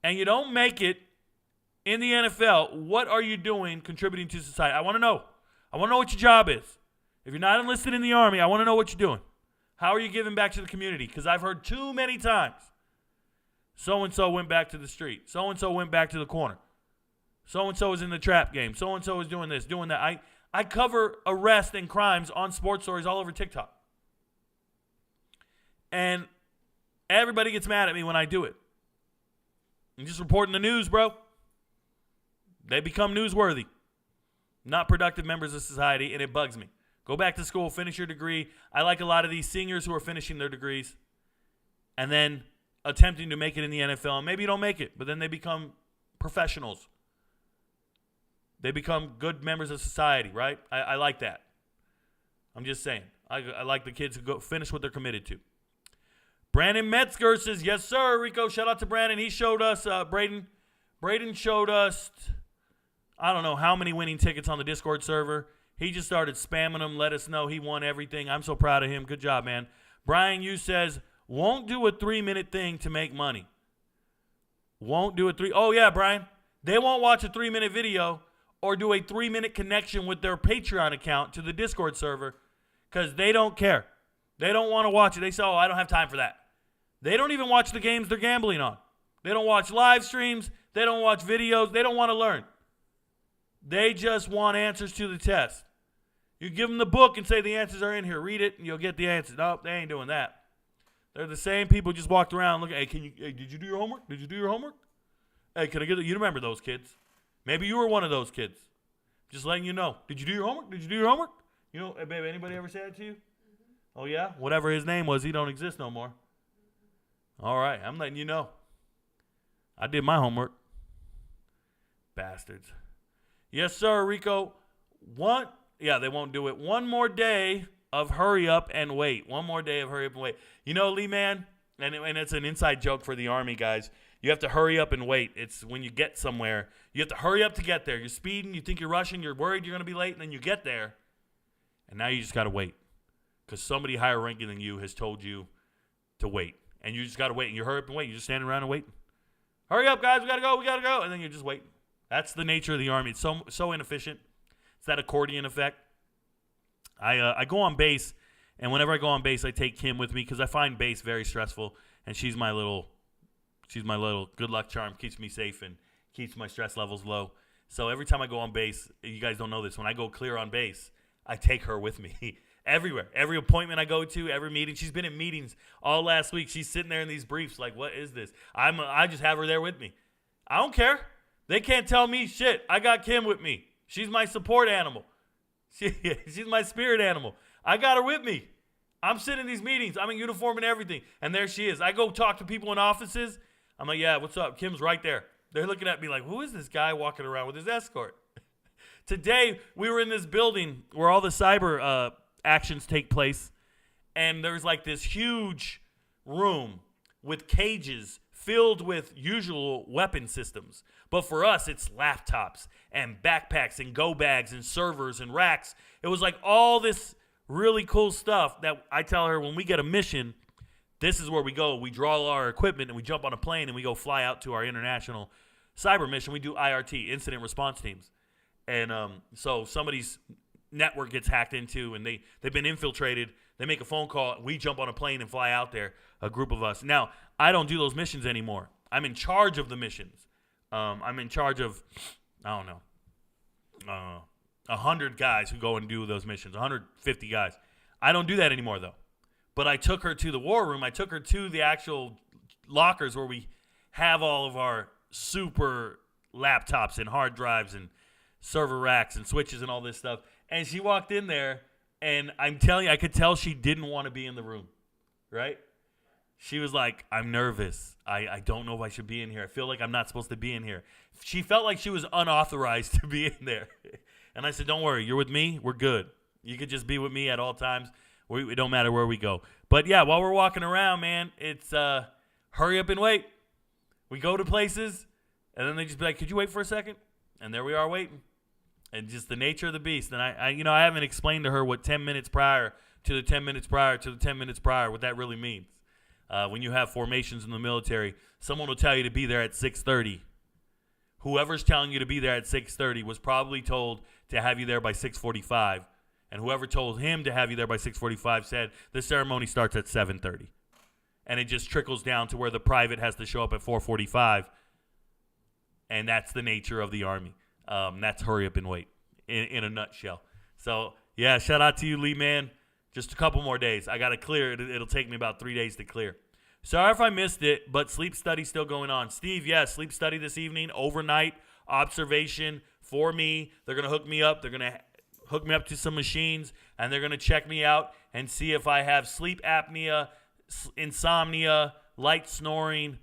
and you don't make it in the NFL, what are you doing contributing to society? I want to know. I want to know what your job is. If you're not enlisted in the Army, I want to know what you're doing. How are you giving back to the community? Because I've heard too many times, so-and-so went back to the street. So-and-so went back to the corner. So-and-so is in the trap game. So-and-so is doing this, doing that. I cover arrests and crimes on sports stories all over TikTok. And everybody gets mad at me when I do it. I'm just reporting the news, bro. They become newsworthy. Not productive members of society, and it bugs me. Go back to school, finish your degree. I like a lot of these seniors who are finishing their degrees and then attempting to make it in the NFL. And maybe you don't make it, but then they become professionals. They become good members of society, right? I like that. I'm just saying. I like the kids who go finish what they're committed to. Brandon Metzger says, yes, sir, Rico. Shout out to Brandon. He showed us, Braden showed us, I don't know how many winning tickets on the Discord server. He just started spamming them, let us know he won everything. I'm so proud of him. Good job, man. Brian Yu says, won't do a 3-minute thing to make money. Won't do a Oh, yeah, Brian. They won't watch a 3-minute video or do a 3-minute connection with their Patreon account to the Discord server because they don't care. They don't want to watch it. They say, oh, I don't have time for that. They don't even watch the games they're gambling on. They don't watch live streams. They don't watch videos. They don't want to learn. They just want answers to the test. You give them the book and say the answers are in here. Read it and you'll get the answers. Nope, they ain't doing that. They're the same people who just walked around looking, hey, did you do your homework? Did you do your homework? Hey, can I get it? You remember those kids. Maybe you were one of those kids. Just letting you know. Did you do your homework? Did you do your homework? You know, hey, baby, anybody ever say that to you? Mm-hmm. Oh, yeah? Whatever his name was, he don't exist no more. All right, I'm letting you know. I did my homework. Bastards. Yes, sir, Rico. Yeah, they won't do it. One more day of hurry up and wait. One more day of hurry up and wait. You know, Lee, man, and it's an inside joke for the Army guys. You have to hurry up and wait. It's when you get somewhere, you have to hurry up to get there. You're speeding, you think you're rushing, you're worried you're going to be late, and then you get there, and now you just got to wait because somebody higher ranking than you has told you to wait, and you just got to wait, and you hurry up and wait. You're just standing around and waiting. Hurry up, guys, we got to go, and then you're just waiting. That's the nature of the Army. It's so inefficient. It's that accordion effect. I go on base, and whenever I go on base, I take Kim with me because I find base very stressful, and she's my little good luck charm, keeps me safe and keeps my stress levels low. So every time I go on base, you guys don't know this, when I go clear on base, I take her with me everywhere. Every appointment I go to, every meeting. She's been in meetings all last week. She's sitting there in these briefs like, what is this? I just have her there with me. I don't care. They can't tell me shit. I got Kim with me. She's my support animal. She's my spirit animal. I got her with me. I'm sitting in these meetings. I'm in uniform and everything. And there she is. I go talk to people in offices. I'm like, yeah, what's up? Kim's right there. They're looking at me like, who is this guy walking around with his escort? Today, we were in this building where all the cyber actions take place. And there's like this huge room with cages filled with usual weapon systems. But for us, it's laptops and backpacks and go bags and servers and racks. It was like all this really cool stuff that I tell her when we get a mission, this is where we go. We draw all our equipment and we jump on a plane and we go fly out to our international cyber mission. We do IRT, incident response teams. And so somebody's network gets hacked into and they've been infiltrated. They make a phone call. We jump on a plane and fly out there, a group of us. Now, I don't do those missions anymore. I'm in charge of the missions. I'm in charge of, 100 guys who go and do those missions, 150 guys. I don't do that anymore, though. But I took her to the war room. I took her to the actual lockers where we have all of our super laptops and hard drives and server racks and switches and all this stuff. And she walked in there, and I'm telling you, I could tell she didn't want to be in the room, right? She was like, I'm nervous. I don't know if I should be in here. I feel like I'm not supposed to be in here. She felt like she was unauthorized to be in there. And I said, don't worry. You're with me. We're good. You could just be with me at all times. It don't matter where we go. But, yeah, while we're walking around, man, it's hurry up and wait. We go to places, and then they just be like, could you wait for a second? And there we are waiting. And just the nature of the beast. And I haven't explained to her what 10 minutes prior to the 10 minutes prior to the 10 minutes prior, what that really means. When you have formations in the military, someone will tell you to be there at 6:30. Whoever's telling you to be there at 6:30 was probably told to have you there by 6:45. And whoever told him to have you there by 6:45 said the ceremony starts at 7:30. And it just trickles down to where the private has to show up at 4:45. And that's the nature of the Army. That's hurry up and wait in a nutshell. So, yeah, shout out to you, Lee, man. Just a couple more days. I got to clear it. It'll take me about 3 days to clear. Sorry if I missed it, but sleep study's still going on. Steve, yes, sleep study this evening, overnight observation for me. They're going to hook me up. They're going to hook me up to some machines, and they're going to check me out and see if I have sleep apnea, insomnia, light snoring,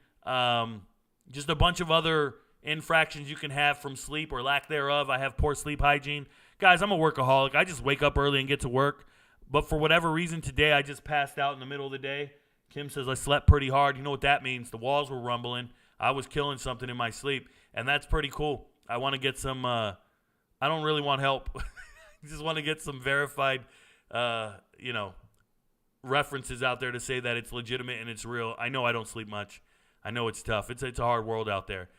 just a bunch of other infractions you can have from sleep or lack thereof. I have poor sleep hygiene. Guys, I'm a workaholic. I just wake up early and get to work. But for whatever reason today, I just passed out in the middle of the day. Kim says I slept pretty hard. You know what that means. The walls were rumbling. I was killing something in my sleep. And that's pretty cool. I want to get some, I don't really want help. I just want to get some verified, references out there to say that it's legitimate and it's real. I know I don't sleep much. I know it's tough. It's a hard world out there.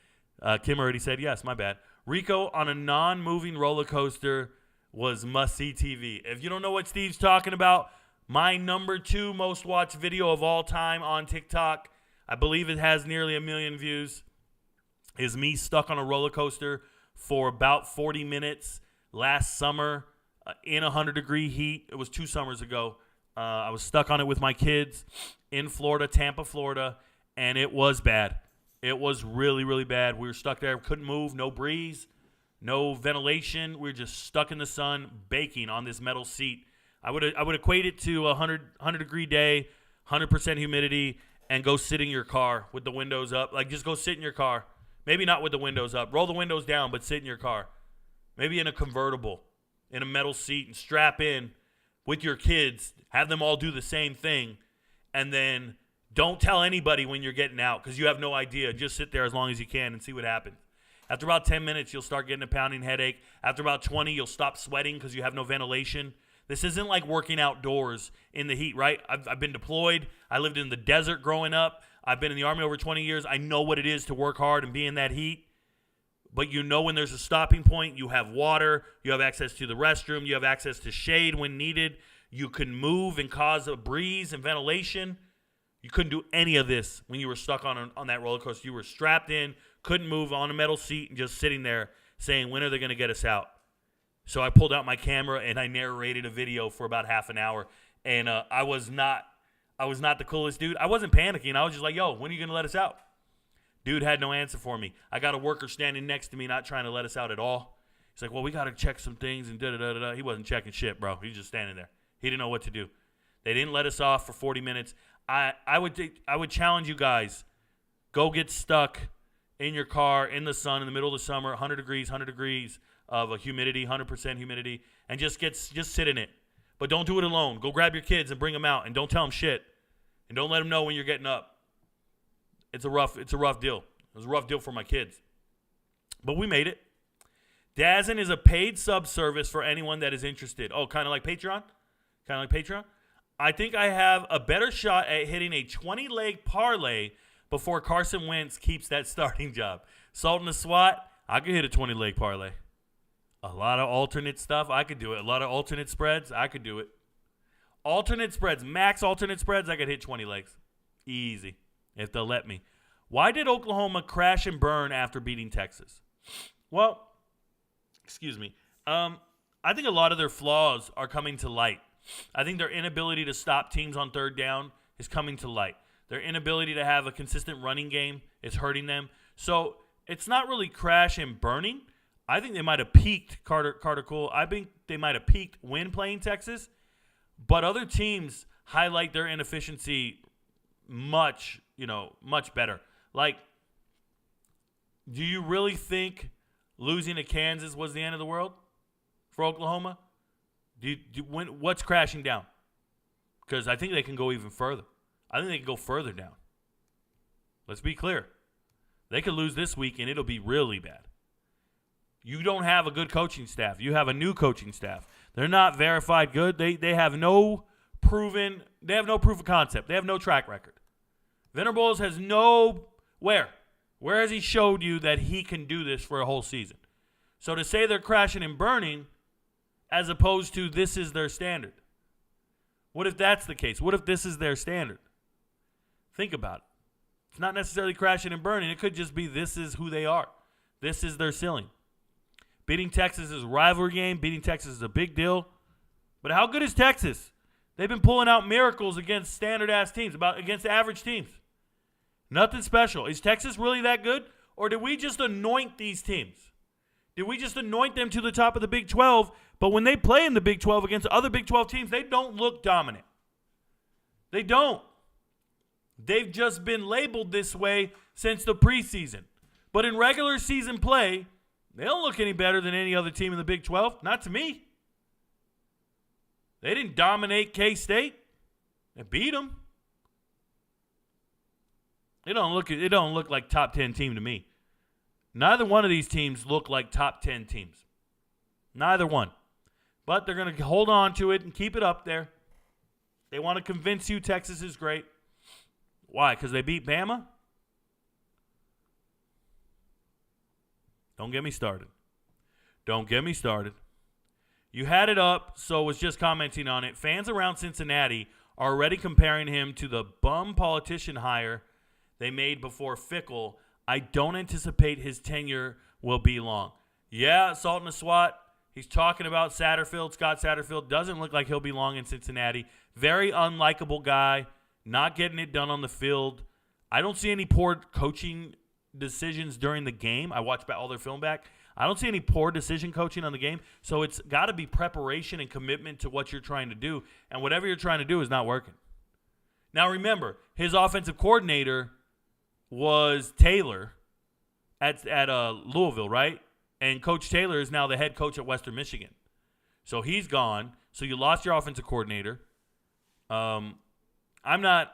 Kim already said yes, my bad. Rico on a non-moving roller coaster was must-see TV. If you don't know what Steve's talking about, my number 2 most watched video of all time on TikTok, I believe it has nearly 1 million views, is me stuck on a roller coaster for about 40 minutes last summer in 100-degree heat. It was 2 summers ago. I was stuck on it with my kids in Florida, Tampa, Florida, and it was bad. It was really, really bad. We were stuck there, couldn't move, no breeze, no ventilation. We were just stuck in the sun, baking on this metal seat. I would equate it to a 100-degree day, 100% humidity, and go sit in your car with the windows up. Like, just go sit in your car. Maybe not with the windows up. Roll the windows down, but sit in your car. Maybe in a convertible, in a metal seat, and strap in with your kids. Have them all do the same thing, and then don't tell anybody when you're getting out because you have no idea. Just sit there as long as you can and see what happens. After about 10 minutes, you'll start getting a pounding headache. After about 20, you'll stop sweating because you have no ventilation. This isn't like working outdoors in the heat, right? I've been deployed. I lived in the desert growing up. I've been in the Army over 20 years. I know what it is to work hard and be in that heat. But you know when there's a stopping point, you have water, you have access to the restroom, you have access to shade when needed. You can move and cause a breeze and ventilation. You couldn't do any of this when you were stuck on that roller coaster. You were strapped in, couldn't move on a metal seat, and just sitting there saying, when are they going to get us out? So I pulled out my camera and I narrated a video for about half an hour. And I was not the coolest dude. I wasn't panicking. I was just like, yo, when are you going to let us out? Dude had no answer for me. I got a worker standing next to me not trying to let us out at all. He's like, well, we got to check some things and da-da-da-da-da. He wasn't checking shit, bro. He was just standing there. He didn't know what to do. They didn't let us off for 40 minutes. I would challenge you guys, go get stuck in your car in the sun in the middle of the summer, 100 degrees of a humidity, 100% humidity, and just sit in it. But don't do it alone. Go grab your kids and bring them out, and don't tell them shit. And don't let them know when you're getting up. It's a rough deal. It was a rough deal for my kids. But we made it. Dazen is a paid sub service for anyone that is interested. Oh, kind of like Patreon? I think I have a better shot at hitting a 20-leg parlay before Carson Wentz keeps that starting job. Salt in the SWAT, I could hit a 20-leg parlay. A lot of alternate stuff, I could do it. A lot of alternate spreads, I could do it. Alternate spreads, max alternate spreads, I could hit 20 legs. Easy, if they'll let me. Why did Oklahoma crash and burn after beating Texas? Well, excuse me. I think a lot of their flaws are coming to light. I think their inability to stop teams on third down is coming to light. Their inability to have a consistent running game is hurting them. So it's not really crash and burning. I think they might have peaked, Carter Cool. I think they might have peaked when playing Texas. But other teams highlight their inefficiency much better. Like, do you really think losing to Kansas was the end of the world for Oklahoma? What's crashing down? Because I think they can go even further. I think they can go further down. Let's be clear. They could lose this week, and it'll be really bad. You don't have a good coaching staff. You have a new coaching staff. They're not verified good. They have no proven proof of concept. They have no track record. Venables has where has he showed you that he can do this for a whole season? So to say they're crashing and burning as opposed to this is their standard. What if that's the case? What if this is their standard? Think about it. It's not necessarily crashing and burning. It could just be this is who they are. This is their ceiling. Beating Texas is a rivalry game. Beating Texas is a big deal. But how good is Texas? They've been pulling out miracles against standard-ass teams, against average teams. Nothing special. Is Texas really that good? Or did we just anoint these teams? Did we just anoint them to the top of the Big 12, but when they play in the Big 12 against other Big 12 teams, they don't look dominant. They don't. They've just been labeled this way since the preseason. But in regular season play, they don't look any better than any other team in the Big 12. Not to me. They didn't dominate K-State. They beat them. It don't look like top 10 team to me. Neither one of these teams look like top 10 teams. Neither one. But they're going to hold on to it and keep it up there. They want to convince you Texas is great. Why? Because they beat Bama? Don't get me started. You had it up, so was just commenting on it. Fans around Cincinnati are already comparing him to the bum politician hire they made before Fickle. I don't anticipate his tenure will be long. Yeah, Salt in the SWAT. He's talking about Satterfield. Scott Satterfield doesn't look like he'll be long in Cincinnati. Very unlikable guy. Not getting it done on the field. I don't see any poor coaching decisions during the game. I watched all their film back. I don't see any poor decision coaching on the game. So it's got to be preparation and commitment to what you're trying to do. And whatever you're trying to do is not working. Now remember, his offensive coordinator was Taylor at Louisville, right? And Coach Taylor is now the head coach at Western Michigan. So he's gone. So you lost your offensive coordinator. I'm not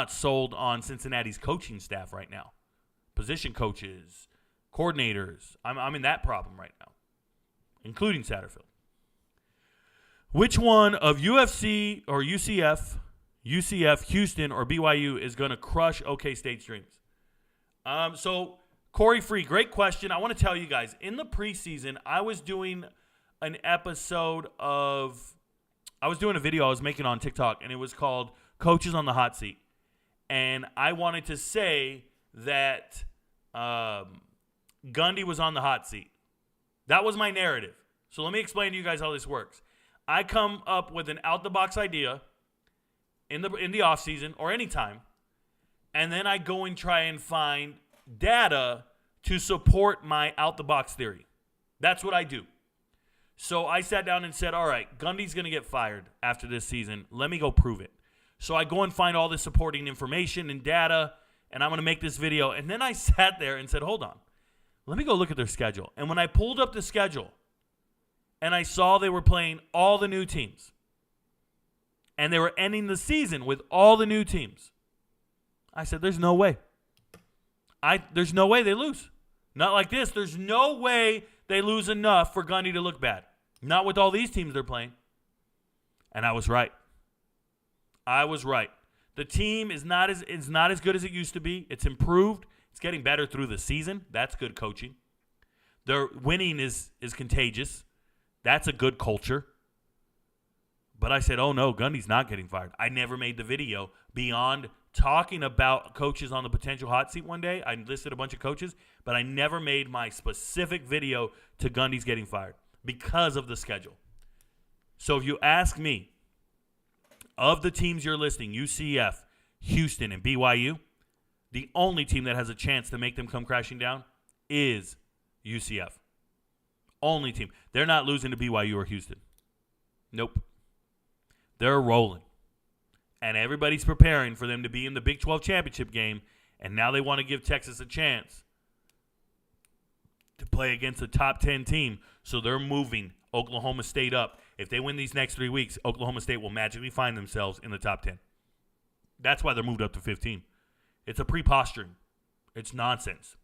sold on Cincinnati's coaching staff right now. Position coaches, coordinators. I'm in that problem right now, including Satterfield. Which one of UFC or UCF, Houston, or BYU is going to crush OK State's dreams? So Corey Free, great question. I want to tell you guys, in the preseason, I was doing a video I was making on TikTok, and it was called Coaches on the Hot Seat. And I wanted to say that Gundy was on the hot seat. That was my narrative. So let me explain to you guys how this works. I come up with an out-the-box idea in the offseason or anytime, and then I go and try and find data to support my out-the-box theory. That's what I do. So I sat down and said, all right, Gundy's going to get fired after this season. Let me go prove it. So I go and find all the supporting information and data, and I'm going to make this video. And then I sat there and said, hold on. Let me go look at their schedule. And when I pulled up the schedule and I saw they were playing all the new teams, And they were ending the season with all the new teams. I said, there's no way. There's no way they lose. Not like this. There's no way they lose enough for Gundy to look bad. Not with all these teams they're playing. And I was right. The team is not as good as it used to be. It's improved. It's getting better through the season. That's good coaching. Their winning is contagious. That's a good culture. But I said, oh no, Gundy's not getting fired. I never made the video beyond talking about coaches on the potential hot seat one day. I listed a bunch of coaches, but I never made my specific video to Gundy's getting fired because of the schedule. So if you ask me, of the teams you're listing, UCF, Houston, and BYU, the only team that has a chance to make them come crashing down is UCF. Only team. They're not losing to BYU or Houston. Nope. They're rolling. And everybody's preparing for them to be in the Big 12 championship game, and now they want to give Texas a chance to play against a top 10 team, so they're moving Oklahoma State up. If they win these next 3 weeks, Oklahoma State will magically find themselves in the top 10. That's why they're moved up to 15. It's a pre-posturing. It's nonsense.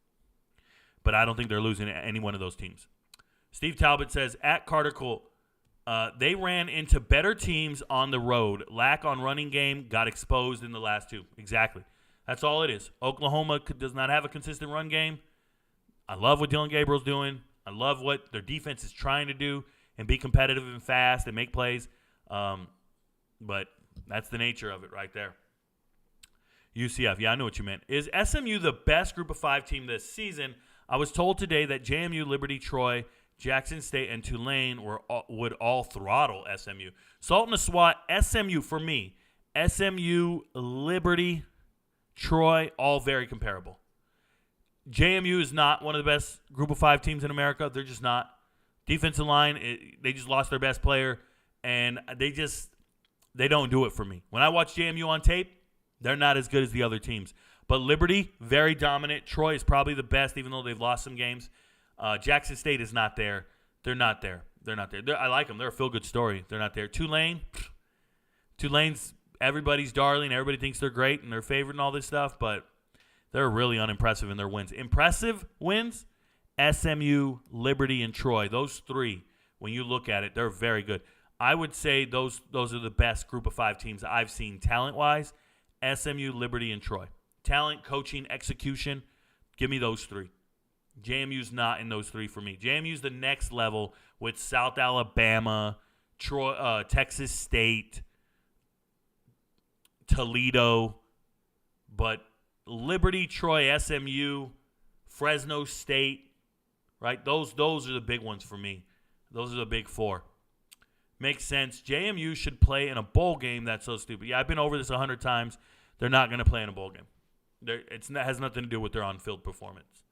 But I don't think they're losing any one of those teams. Steve Talbot says, at Carter Cole, they ran into better teams on the road. Lack on running game got exposed in the last two. Exactly. That's all it is. Oklahoma does not have a consistent run game. I love what Dylan Gabriel's doing. I love what their defense is trying to do and be competitive and fast and make plays. But that's the nature of it right there. UCF, yeah, I know what you meant. Is SMU the best Group of 5 team this season? I was told today that JMU, Liberty, Troy, Jackson State, and Tulane would all throttle SMU. Salt and the SWAT, SMU for me. SMU, Liberty, Troy, all very comparable. JMU is not one of the best Group of 5 teams in America. They're just not. Defensive line, they just lost their best player, and they don't do it for me. When I watch JMU on tape, they're not as good as the other teams. But Liberty, very dominant. Troy is probably the best, even though they've lost some games. Jackson State is not there. They're not there. I like them. They're a feel-good story. They're not there. Tulane's everybody's darling. Everybody thinks they're great and they're favored and all this stuff, but they're really unimpressive in their wins. Impressive wins, SMU, Liberty, and Troy. Those three, when you look at it, they're very good. I would say those are the best Group of 5 teams I've seen talent-wise. SMU, Liberty, and Troy. Talent, coaching, execution, give me those three. JMU's not in those three for me. JMU's the next level with South Alabama, Troy, Texas State, Toledo, but Liberty, Troy, SMU, Fresno State, right? Those are the big ones for me. Those are the big 4. Makes sense. JMU should play in a bowl game. That's so stupid. Yeah, I've been over this 100 times. They're not going to play in a bowl game. It has nothing to do with their on-field performance.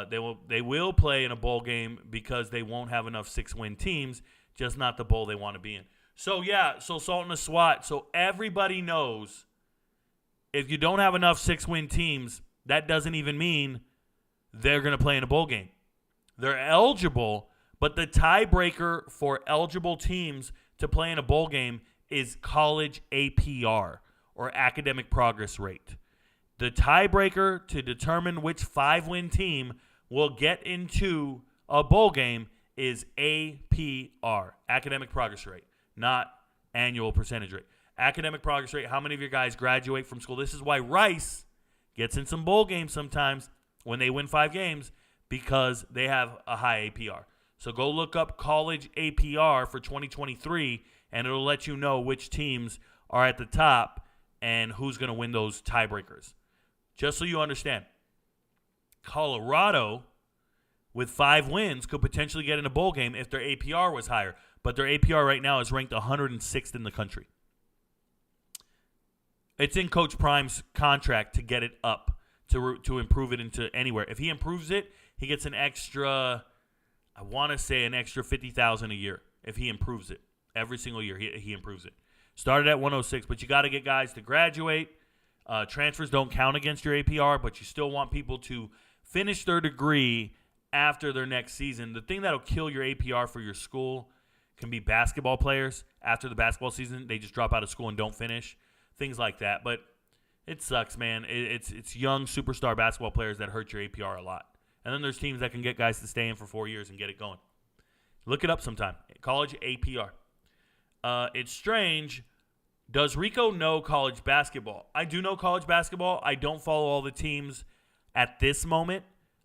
They will play in a bowl game because they won't have enough 6-win teams, just not the bowl they want to be in. So, yeah, Salt and the SWAT. So everybody knows if you don't have enough 6-win teams, that doesn't even mean they're going to play in a bowl game. They're eligible, but the tiebreaker for eligible teams to play in a bowl game is college APR, or academic progress rate. The tiebreaker to determine which 5-win team will get into a bowl game is APR, academic progress rate, not annual percentage rate. Academic progress rate, how many of your guys graduate from school? This is why Rice gets in some bowl games sometimes when they win 5 games, because they have a high APR. So go look up college APR for 2023, and it'll let you know which teams are at the top and who's going to win those tiebreakers. Just so you understand, Colorado, with 5 wins, could potentially get in a bowl game if their APR was higher. But their APR right now is ranked 106th in the country. It's in Coach Prime's contract to get it up, to improve it into anywhere. If he improves it, he gets an extra, I want to say an extra $50,000 a year if he improves it. Every single year he improves it. Started at 106, but you got to get guys to graduate. Transfers don't count against your APR, but you still want people to finish their degree after their next season. The thing that'll kill your APR for your school, can be basketball players. After the basketball season, they just drop out of school and don't finish. Things like that. But it sucks, man. It's young superstar basketball players that hurt your APR a lot. And then there's teams that can get guys to stay in for 4 years and get it going. Look it up sometime. College APR. It's strange. Does Rico know college basketball? I do know college basketball. I don't follow all the teams at this moment.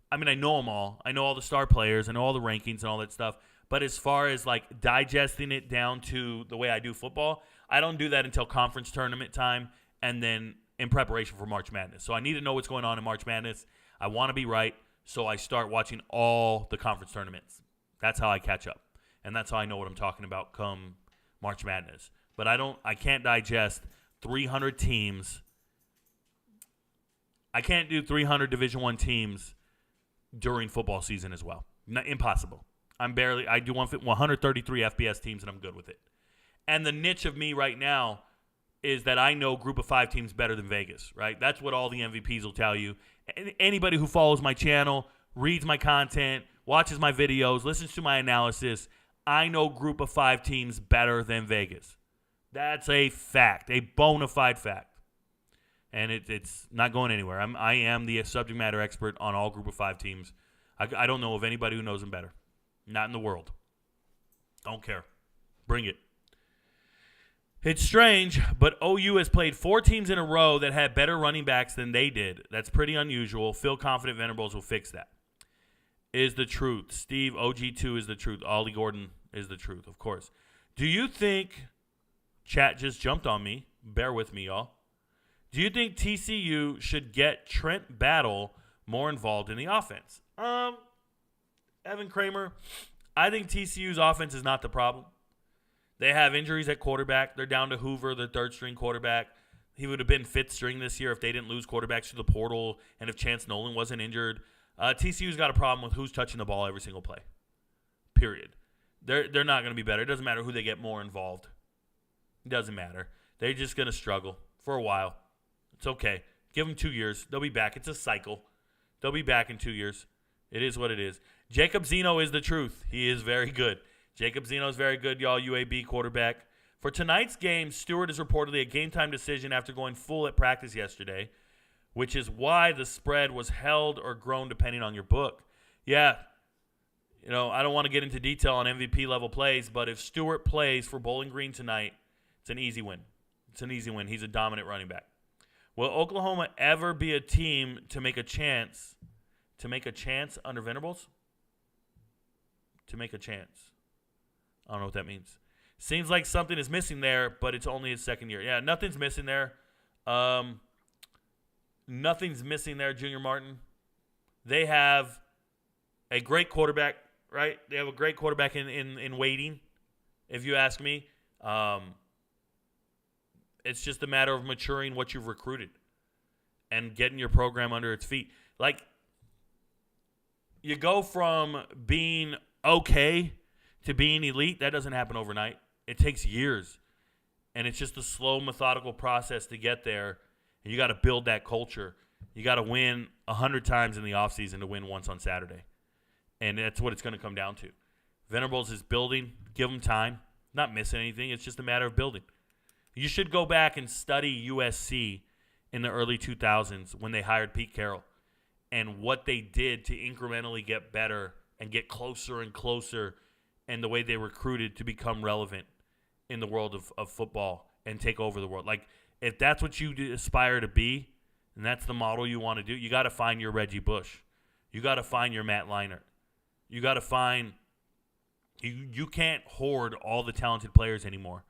I mean, I know them all. I know all the star players. I know all the rankings and all that stuff. But as far as like digesting it down to the way I do football, I don't do that until conference tournament time and then in preparation for March Madness. So I need to know what's going on in March Madness. I want to be right, so I start watching all the conference tournaments. That's how I catch up. And that's how I know what I'm talking about come March Madness. But I can't digest 300 teams. I can't do 300 Division I teams during football season as well. Impossible. I do 133 FBS teams, and I'm good with it. And the niche of me right now is that I know group of 5 teams better than Vegas, right? That's what all the MVPs will tell you. Anybody who follows my channel, reads my content, watches my videos, listens to my analysis, I know group of 5 teams better than Vegas. That's a fact, a bona fide fact. And it's not going anywhere. I am the subject matter expert on all group of 5 teams. I don't know of anybody who knows them better. Not in the world. Don't care. Bring it. It's strange, but OU has played 4 teams in a row that had better running backs than they did. That's pretty unusual. Feel confident Venables will fix that. Is the truth. Steve, OG2 is the truth. Ollie Gordon is the truth, of course. Do you think, chat just jumped on me. Bear with me, y'all. Do you think TCU should get Trent Battle more involved in the offense? Evan Kramer, I think TCU's offense is not the problem. They have injuries at quarterback. They're down to Hoover, the third-string quarterback. He would have been fifth string this year if they didn't lose quarterbacks to the portal and if Chance Nolan wasn't injured. TCU's got a problem with who's touching the ball every single play, period. They're not going to be better. It doesn't matter who they get more involved. It doesn't matter. They're just going to struggle for a while. It's okay. Give them 2 years. They'll be back. It's a cycle. They'll be back in 2 years. It is what it is. Jacob Zeno is the truth. He is very good. Jacob Zeno is very good, y'all. UAB quarterback. For tonight's game, Stewart is reportedly a game-time decision after going full at practice yesterday, which is why the spread was held or grown depending on your book. Yeah, I don't want to get into detail on MVP-level plays, but if Stewart plays for Bowling Green tonight, it's an easy win. It's an easy win. He's a dominant running back. Will Oklahoma ever be a team to make a chance under Venables? To make a chance. I don't know what that means. Seems like something is missing there, but it's only his second year. Yeah, nothing's missing there. Nothing's missing there, Junior Martin. They have a great quarterback, right? They have a great quarterback in waiting, if you ask me. It's just a matter of maturing what you've recruited and getting your program under its feet. Like, you go from being okay to being elite. That doesn't happen overnight. It takes years. And it's just a slow, methodical process to get there. And you got to build that culture. You got to win 100 times in the offseason to win once on Saturday. And that's what it's going to come down to. Venables is building. Give him time. Not missing anything. It's just a matter of building. You should go back and study USC in the early 2000s when they hired Pete Carroll and what they did to incrementally get better and get closer and closer, and the way they recruited to become relevant in the world of football and take over the world. Like, if that's what you aspire to be and that's the model you want to do, you got to find your Reggie Bush. You got to find your Matt Leinart. You got to find – you can't hoard all the talented players anymore.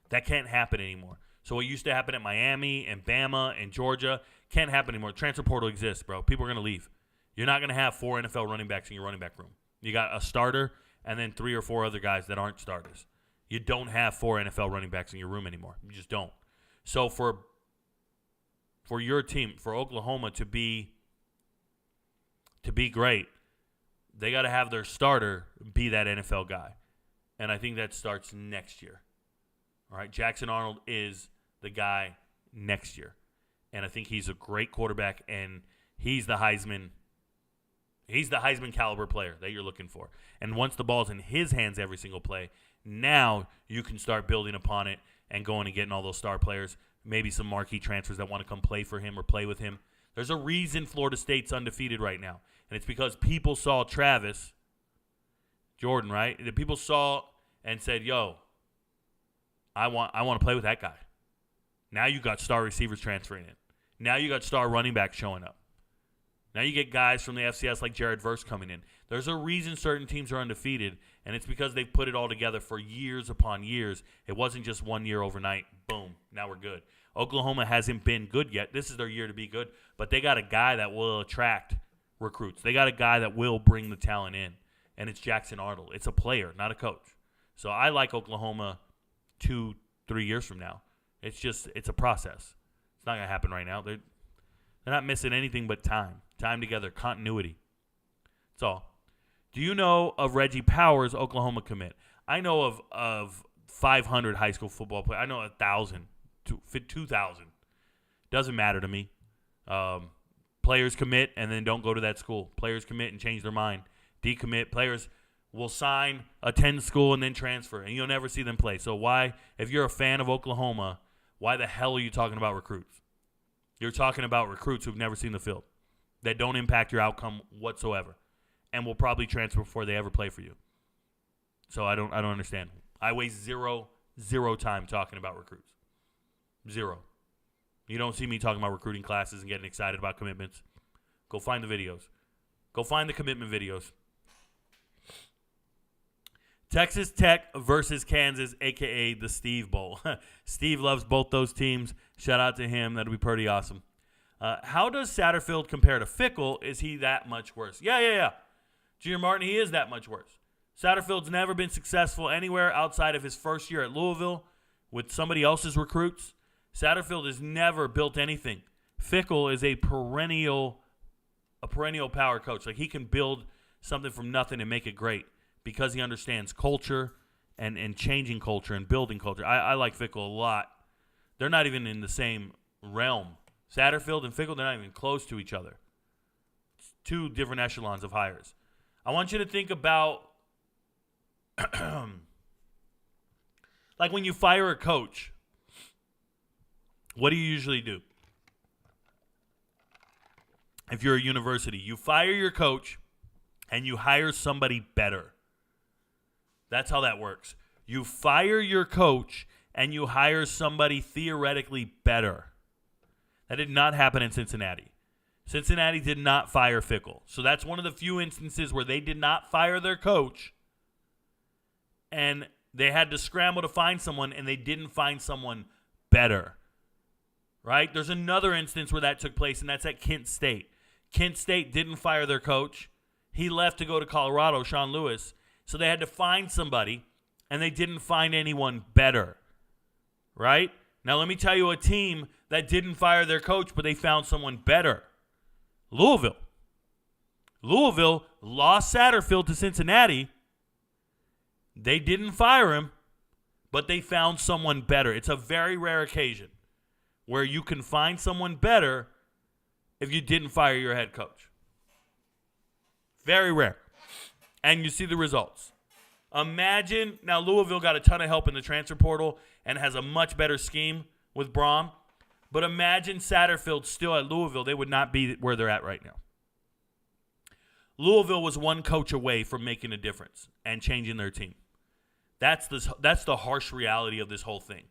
That can't happen anymore. So what used to happen at Miami and Bama and Georgia can't happen anymore. Transfer portal exists, bro. People are going to leave. You're not going to have 4 NFL running backs in your running back room. You got a starter and then 3 or 4 other guys that aren't starters. You don't have 4 NFL running backs in your room anymore. You just don't. So for your team, for Oklahoma to be great, they got to have their starter be that NFL guy. And I think that starts next year. All right, Jackson Arnold is the guy next year. And I think he's a great quarterback, and he's the Heisman caliber player that you're looking for. And once the ball's in his hands every single play, Now you can start building upon it and going and getting all those star players, maybe some marquee transfers that want to come play for him or play with him. There's a reason Florida State's undefeated right now, and it's because people saw Travis Jordan, right? The people saw and said, yo, I want to play with that guy. Now you got star receivers transferring in. Now you got star running backs showing up. Now you get guys from the FCS like Jared Verse coming in. There's a reason certain teams are undefeated, and it's because they've put it all together for years upon years. It wasn't just 1 year overnight, boom, now we're good. Oklahoma hasn't been good yet. This is their year to be good, but they got a guy that will attract recruits. They got a guy that will bring the talent in, and it's Jackson Arnold. It's a player, not a coach. So I like Oklahoma 2-3 years from now. It's a process. It's not going to happen right now. They're not missing anything but time together, continuity. That's all. Do you know of Reggie Powers, Oklahoma commit? I know of 500 high school football players. I know 1,000, 2,000. Doesn't matter to me. Players commit and then don't go to that school. Players commit and change their mind. Decommit. Players will sign, attend school, and then transfer, and you'll never see them play. So why, if you're a fan of Oklahoma, why the hell are you talking about recruits? You're talking about recruits who've never seen the field, that don't impact your outcome whatsoever, and will probably transfer before they ever play for you. So I don't understand. I waste zero time talking about recruits. Zero. You don't see me talking about recruiting classes and getting excited about commitments. Go find the videos. Go find the commitment videos. Texas Tech versus Kansas, a.k.a. the Steve Bowl. Steve loves both those teams. Shout out to him. That'll be pretty awesome. How does Satterfield compare to Fickle? Is he that much worse? Yeah. Junior Martin, he is that much worse. Satterfield's never been successful anywhere outside of his first year at Louisville with somebody else's recruits. Satterfield has never built anything. Fickle is a perennial power coach. Like, he can build something from nothing and make it great, because he understands culture and changing culture and building culture. I like Fickle a lot. They're not even in the same realm. Satterfield and Fickle, they're not even close to each other. It's two different echelons of hires. I want you to think about like when you fire a coach, what do you usually do? If you're a university, you fire your coach and you hire somebody better. That's how that works. You fire your coach and you hire somebody theoretically better. That did not happen in Cincinnati. Cincinnati did not fire Fickle. So that's one of the few instances where they did not fire their coach and they had to scramble to find someone, and they didn't find someone better. Right? There's another instance where that took place, and that's at Kent State. Kent State didn't fire their coach. He left to go to Colorado, Sean Lewis. So they had to find somebody, and they didn't find anyone better. Right? Now let me tell you a team that didn't fire their coach, but they found someone better. Louisville. Louisville lost Satterfield to Cincinnati. They didn't fire him, but they found someone better. It's a very rare occasion where you can find someone better if you didn't fire your head coach. Very rare. And you see the results. Imagine, now Louisville got a ton of help in the transfer portal and has a much better scheme with Braum. But imagine Satterfield still at Louisville. They would not be where they're at right now. Louisville was one coach away from making a difference and changing their team. That's the harsh reality of this whole thing.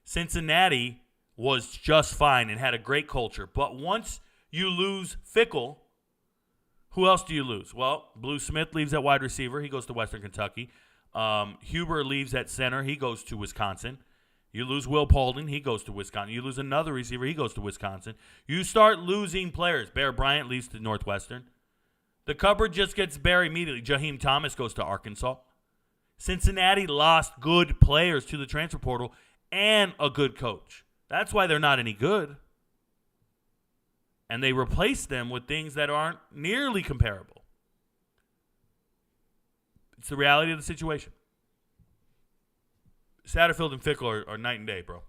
Cincinnati was just fine and had a great culture. But once you lose Fickle, who else do you lose? Well, Blue Smith leaves at wide receiver. He goes to Western Kentucky. Huber leaves at center. He goes to Wisconsin. You lose Will Paulding. He goes to Wisconsin. You lose another receiver. He goes to Wisconsin. You start losing players. Bear Bryant leaves to Northwestern. The cupboard just gets bare immediately. Jaheim Thomas goes to Arkansas. Cincinnati lost good players to the transfer portal and a good coach. That's why they're not any good. And they replaced them with things that aren't nearly comparable. It's the reality of the situation. Satterfield and Fickle are night and day, bro.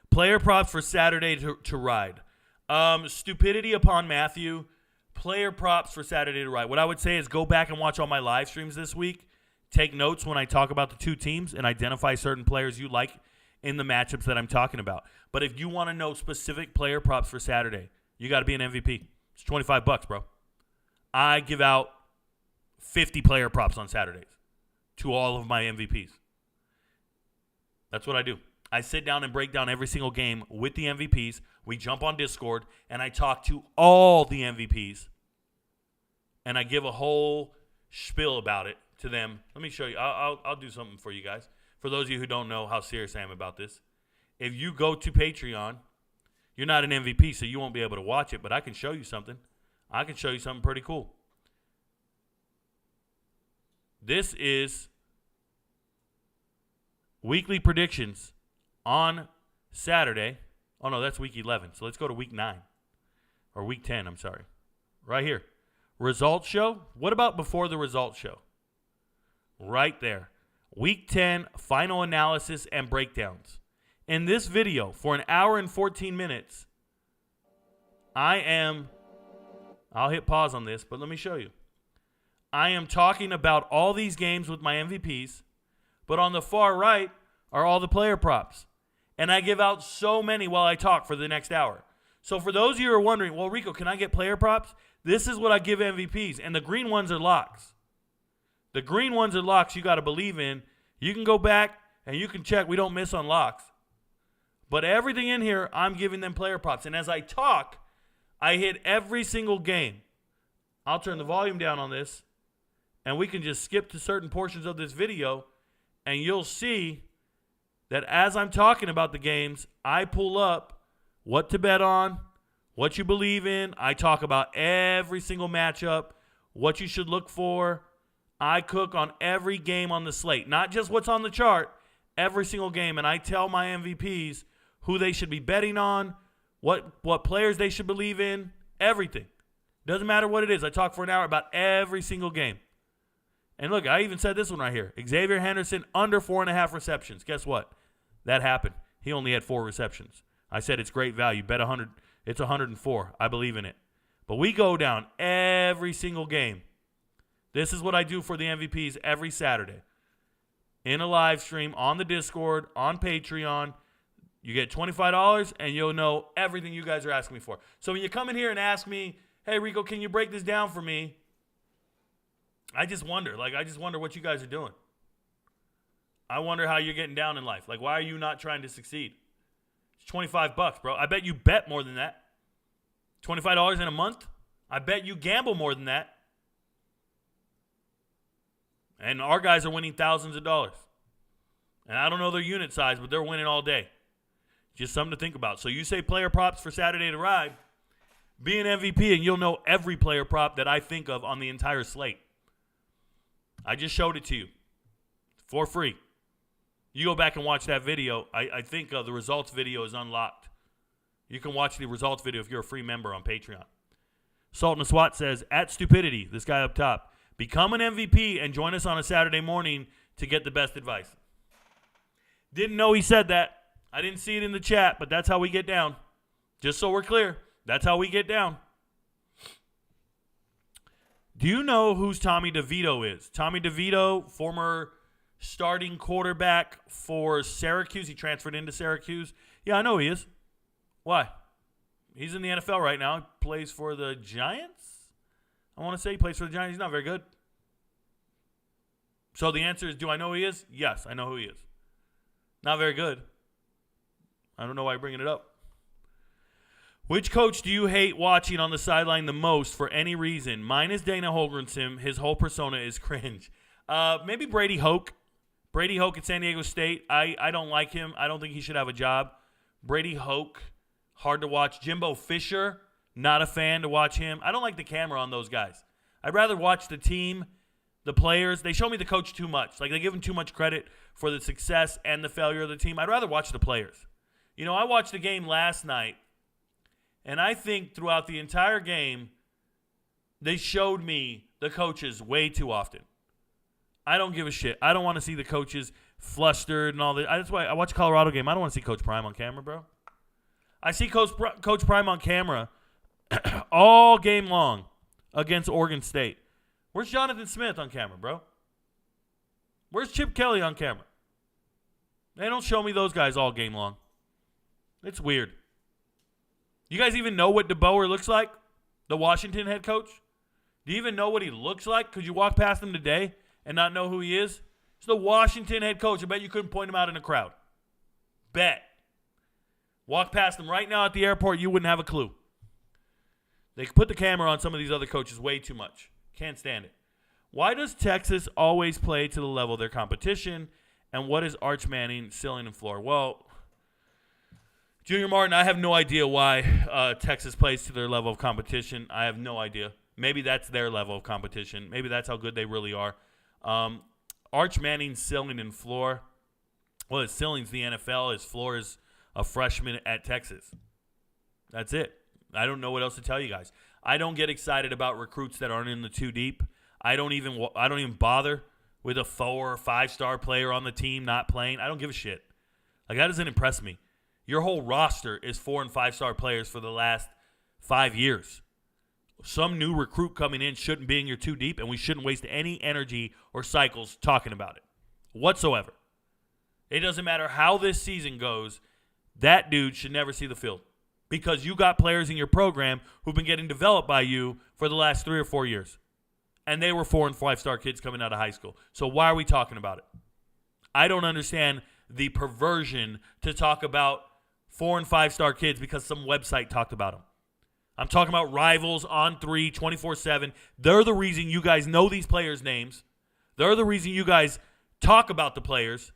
Player props for Saturday to ride. Stupidity upon Matthew. Player props for Saturday to ride. What I would say is go back and watch all my live streams this week. take notes when I talk about the two teams and identify certain players you like in the matchups that I'm talking about. But if you want to know specific player props for Saturday, you got to be an MVP. It's $25, bro. I give out 50 player props on Saturdays to all of my MVPs. That's what I do. I sit down and break down every single game with the MVPs. We jump on Discord, and I talk to all the MVPs, and I give a whole spiel about it to them. Let me show you. I'll do something for you guys. For those of you who don't know how serious I am about this, if you go to Patreon, you're not an MVP, so you won't be able to watch it, but I can show you something. I can show you something pretty cool. This is weekly predictions on Saturday. Oh, no, that's week 11. So let's go to week 9. Or week 10, I'm sorry. Right here. Results show. What about before the results show? Right there. Week 10, final analysis and breakdowns. In this video, for an hour and 14 minutes, I'll hit pause on this, but let me show you. I am talking about all these games with my MVPs, but on the far right are all the player props. And I give out so many while I talk for the next hour. So for those of you who are wondering, well, Rico, can I get player props? This is what I give MVPs, and the green ones are locks. The green ones are locks you got to believe in. You can go back and you can check. We don't miss on locks. But everything in here, I'm giving them player props. And as I talk, I hit every single game. I'll turn the volume down on this, and we can just skip to certain portions of this video, and you'll see that as I'm talking about the games, I pull up what to bet on, what you believe in. I talk about every single matchup, what you should look for. I cook on every game on the slate, not just what's on the chart, every single game. And I tell my MVPs who they should be betting on, what players they should believe in, everything. Doesn't matter what it is. I talk for an hour about every single game. And look, I even said this one right here. Xavier Henderson under 4.5 receptions. Guess what? That happened. He only had 4 receptions. I said it's great value. Bet 100. It's 104. I believe in it. But we go down every single game. This is what I do for the MVPs every Saturday. In a live stream, on the Discord, on Patreon. You get $25, and you'll know everything you guys are asking me for. So when you come in here and ask me, hey, Rico, can you break this down for me? I just wonder what you guys are doing. I wonder how you're getting down in life. Like, why are you not trying to succeed? It's $25, bro. I bet you bet more than that. $25 in a month? I bet you gamble more than that. And our guys are winning thousands of dollars. And I don't know their unit size, but they're winning all day. Just something to think about. So you say player props for Saturday to ride. Be an MVP, and you'll know every player prop that I think of on the entire slate. I just showed it to you for free. You go back and watch that video. I think the results video is unlocked. You can watch the results video if you're a free member on Patreon. Sultan Swat says, at Stupidity, this guy up top, become an MVP and join us on a Saturday morning to get the best advice. Didn't know he said that. I didn't see it in the chat, but that's how we get down. Just so we're clear, that's how we get down. Do you know who Tommy DeVito is? Tommy DeVito, former starting quarterback for Syracuse. He transferred into Syracuse. Yeah, I know he is. Why? He's in the NFL right now. He plays for the Giants. I want to say he plays for the Giants. He's not very good. So the answer is, do I know who he is? Yes, I know who he is. Not very good. I don't know why you're bringing it up. Which coach do you hate watching on the sideline the most for any reason? Mine is Dana Holmgren. His whole persona is cringe. Maybe Brady Hoke. Brady Hoke at San Diego State. I don't like him. I don't think he should have a job. Brady Hoke, hard to watch. Jimbo Fisher, not a fan to watch him. I don't like the camera on those guys. I'd rather watch the team, the players. They show me the coach too much. Like, they give him too much credit for the success and the failure of the team. I'd rather watch the players. You know, I watched the game last night, and I think throughout the entire game, they showed me the coaches way too often. I don't give a shit. I don't want to see the coaches flustered and all that. That's why I watch a Colorado game. I don't want to see Coach Prime on camera, bro. I see Coach Prime on camera all game long against Oregon State. Where's Jonathan Smith on camera, bro? Where's Chip Kelly on camera? They don't show me those guys all game long. It's weird. You guys even know what DeBoer looks like? The Washington head coach? Do you even know what he looks like? Could you walk past him today and not know who he is? It's the Washington head coach. I bet you couldn't point him out in a crowd. Bet. Walk past him right now at the airport, you wouldn't have a clue. They put the camera on some of these other coaches way too much. Can't stand it. Why does Texas always play to the level of their competition? And what is Arch Manning ceiling and floor? Well, Junior Martin, I have no idea why Texas plays to their level of competition. I have no idea. Maybe that's their level of competition. Maybe that's how good they really are. Arch Manning's ceiling and floor. Well, his ceiling's the NFL. His floor is a freshman at Texas. That's it. I don't know what else to tell you guys. I don't get excited about recruits that aren't in the too deep. I don't even bother with a 4 or 5-star player on the team not playing. I don't give a shit. Like, that doesn't impress me. Your whole roster is 4 and 5-star players for the last 5 years. Some new recruit coming in shouldn't be in your too deep, and we shouldn't waste any energy or cycles talking about it whatsoever. It doesn't matter how this season goes. That dude should never see the field because you got players in your program who've been getting developed by you for the last 3 or 4 years. And they were 4 and 5-star kids coming out of high school. So why are we talking about it? I don't understand the perversion to talk about 4 and 5-star kids because some website talked about them. I'm talking about Rivals, On3, 24/7. They're the reason you guys know these players' names. They're the reason you guys talk about the players.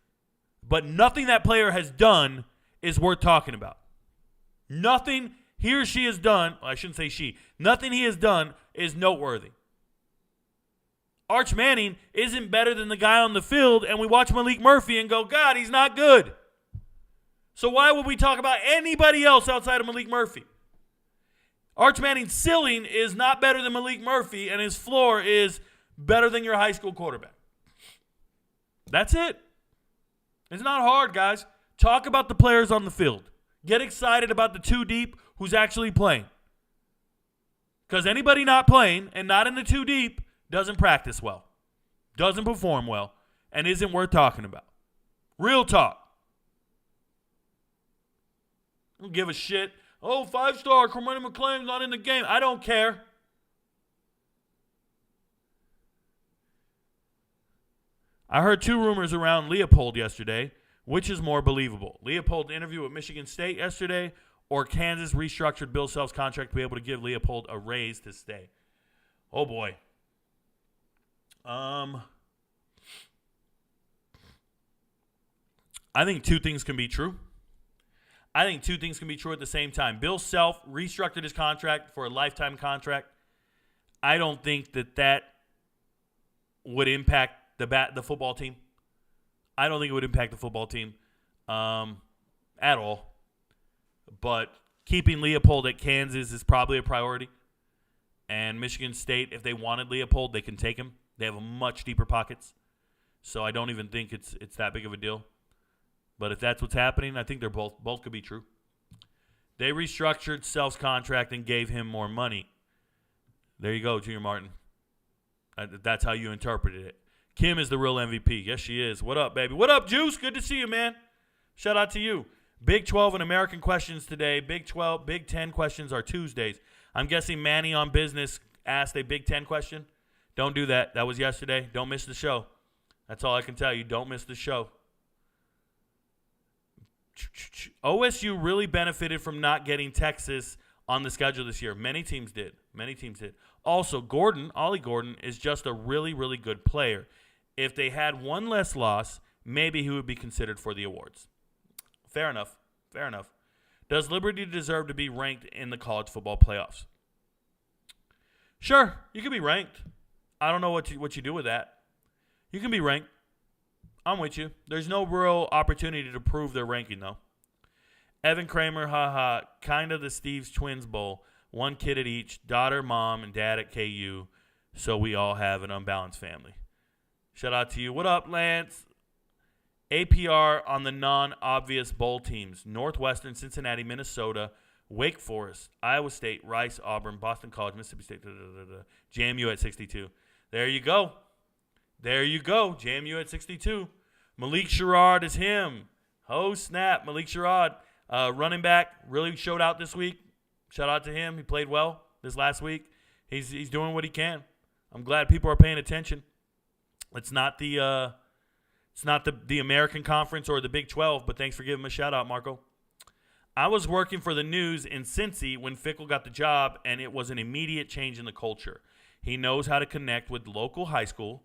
But nothing that player has done is worth talking about. Nothing he or she has done, well, I shouldn't say she, nothing he has done is noteworthy. Arch Manning isn't better than the guy on the field, and we watch Malik Murphy and go, God, he's not good. So why would we talk about anybody else outside of Malik Murphy? Arch Manning's ceiling is not better than Malik Murphy, and his floor is better than your high school quarterback. That's it. It's not hard, guys. Talk about the players on the field. Get excited about the too deep who's actually playing. Because anybody not playing and not in the too deep doesn't practice well, doesn't perform well, and isn't worth talking about. Real talk. I don't give a shit. Oh, 5-star, Cormani McClain's not in the game. I don't care. I heard 2 rumors around Leopold yesterday. Which is more believable? Leopold's interview with Michigan State yesterday or Kansas restructured Bill Self's contract to be able to give Leopold a raise to stay? Oh, boy. I think 2 things can be true. I think 2 things can be true at the same time. Bill Self restructured his contract for a lifetime contract. I don't think that would impact the football team. I don't think it would impact the football team at all. But keeping Leopold at Kansas is probably a priority. And Michigan State, if they wanted Leopold, they can take him. They have much deeper pockets. So I don't even think it's that big of a deal. But if that's what's happening, I think they're both could be true. They restructured Self's contract and gave him more money. There you go, Junior Martin. That's how you interpreted it. Kim is the real MVP. Yes, she is. What up, baby? What up, Juice? Good to see you, man. Shout out to you. Big 12 and American questions today. Big 12, Big 10 questions are Tuesdays. I'm guessing Manny on Business asked a Big 10 question. Don't do that. That was yesterday. Don't miss the show. That's all I can tell you. Don't miss the show. OSU really benefited from not getting Texas on the schedule this year. Many teams did. Also, Ollie Gordon, is just a really, really good player. If they had one less loss, maybe he would be considered for the awards. Fair enough. Does Liberty deserve to be ranked in the college football playoffs? Sure, you can be ranked. I don't know what you do with that. You can be ranked. I'm with you. There's no real opportunity to prove their ranking, though. Evan Kramer, kind of the Steve's Twins Bowl. 1 kid at each, daughter, mom, and dad at KU, so we all have an unbalanced family. Shout out to you. What up, Lance? APR on the non-obvious bowl teams. Northwestern, Cincinnati, Minnesota, Wake Forest, Iowa State, Rice, Auburn, Boston College, Mississippi State, JMU at 62. There you go. There you go. JMU at 62. Malik Sherrod is him. Oh, snap. Malik Sherrod, running back, really showed out this week. Shout out to him. He played well this last week. He's doing what he can. I'm glad people are paying attention. It's not the American Conference or the Big 12, but thanks for giving him a shout out, Marco. I was working for the News in Cincy when Fickell got the job, and it was an immediate change in the culture. He knows how to connect with local high school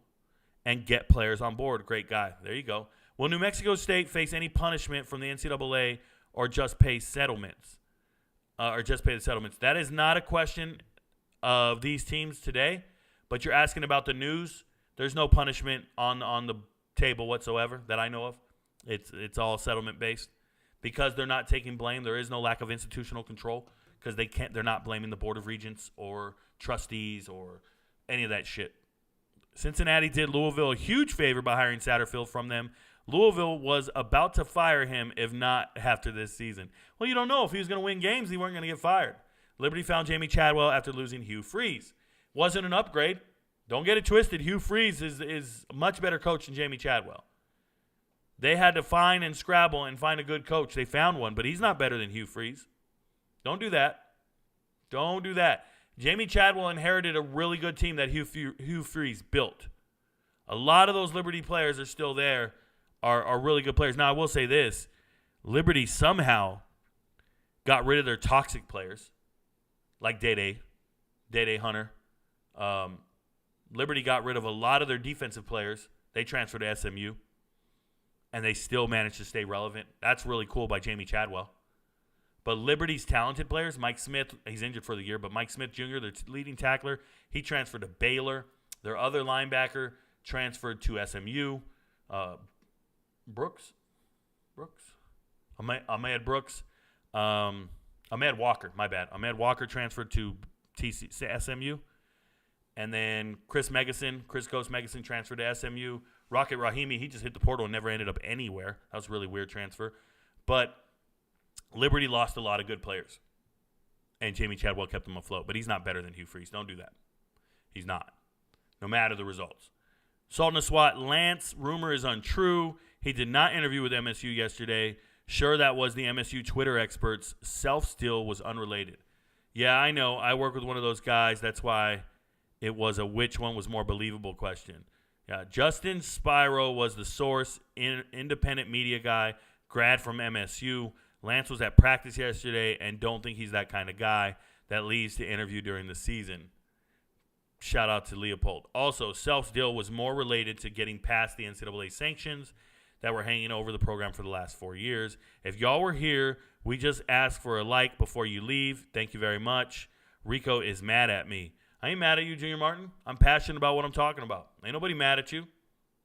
and get players on board. Great guy. There you go. Will New Mexico State face any punishment from the NCAA or just pay settlements? The settlements? That is not a question of these teams today, but you're asking about the News. There's no punishment on the table whatsoever that I know of. It's all settlement based because they're not taking blame. There is no lack of institutional control because they're not blaming the Board of Regents or trustees or any of that shit. Cincinnati did Louisville a huge favor by hiring Satterfield from them. Louisville was about to fire him if not after this season. Well, you don't know. If he was going to win games, he weren't going to get fired. Liberty found Jamie Chadwell after losing Hugh Freeze. Wasn't an upgrade. Don't get it twisted. Hugh Freeze is a much better coach than Jamie Chadwell. They had to find and scrabble and find a good coach. They found one, but he's not better than Hugh Freeze. Don't do that. Don't do that. Jamie Chadwell inherited a really good team that Hugh Freeze built. A lot of those Liberty players are still there, are really good players. Now, I will say this. Liberty somehow got rid of their toxic players, like Day Hunter. Liberty got rid of a lot of their defensive players. They transferred to SMU, and they still managed to stay relevant. That's really cool by Jamie Chadwell. But Liberty's talented players, Mike Smith, he's injured for the year, but Mike Smith Jr., their leading tackler, he transferred to Baylor. Their other linebacker transferred to SMU. Brooks? Ahmed Brooks. Ahmed Walker, my bad. Ahmed Walker transferred to SMU. And then Chris Ghost Megason transferred to SMU. Rocket Rahimi, he just hit the portal and never ended up anywhere. That was a really weird transfer. But Liberty lost a lot of good players. And Jamie Chadwell kept them afloat. But he's not better than Hugh Freeze. Don't do that. He's not. No matter the results. Salt and SWAT, Lance, rumor is untrue. He did not interview with MSU yesterday. Sure, that was the MSU Twitter experts. Self-steal was unrelated. Yeah, I know. I work with one of those guys. That's why it was a which one was more believable question. Yeah, Justin Spiro was the source, independent media guy, grad from MSU. Lance was at practice yesterday and don't think he's that kind of guy that leaves to interview during the season. Shout out to Leopold. Also, self-steal was more related to getting past the NCAA sanctions that were hanging over the program for the last 4 years. If y'all were here, we just ask for a like before you leave. Thank you very much. Rico is mad at me. I ain't mad at you, Junior Martin. I'm passionate about what I'm talking about. Ain't nobody mad at you.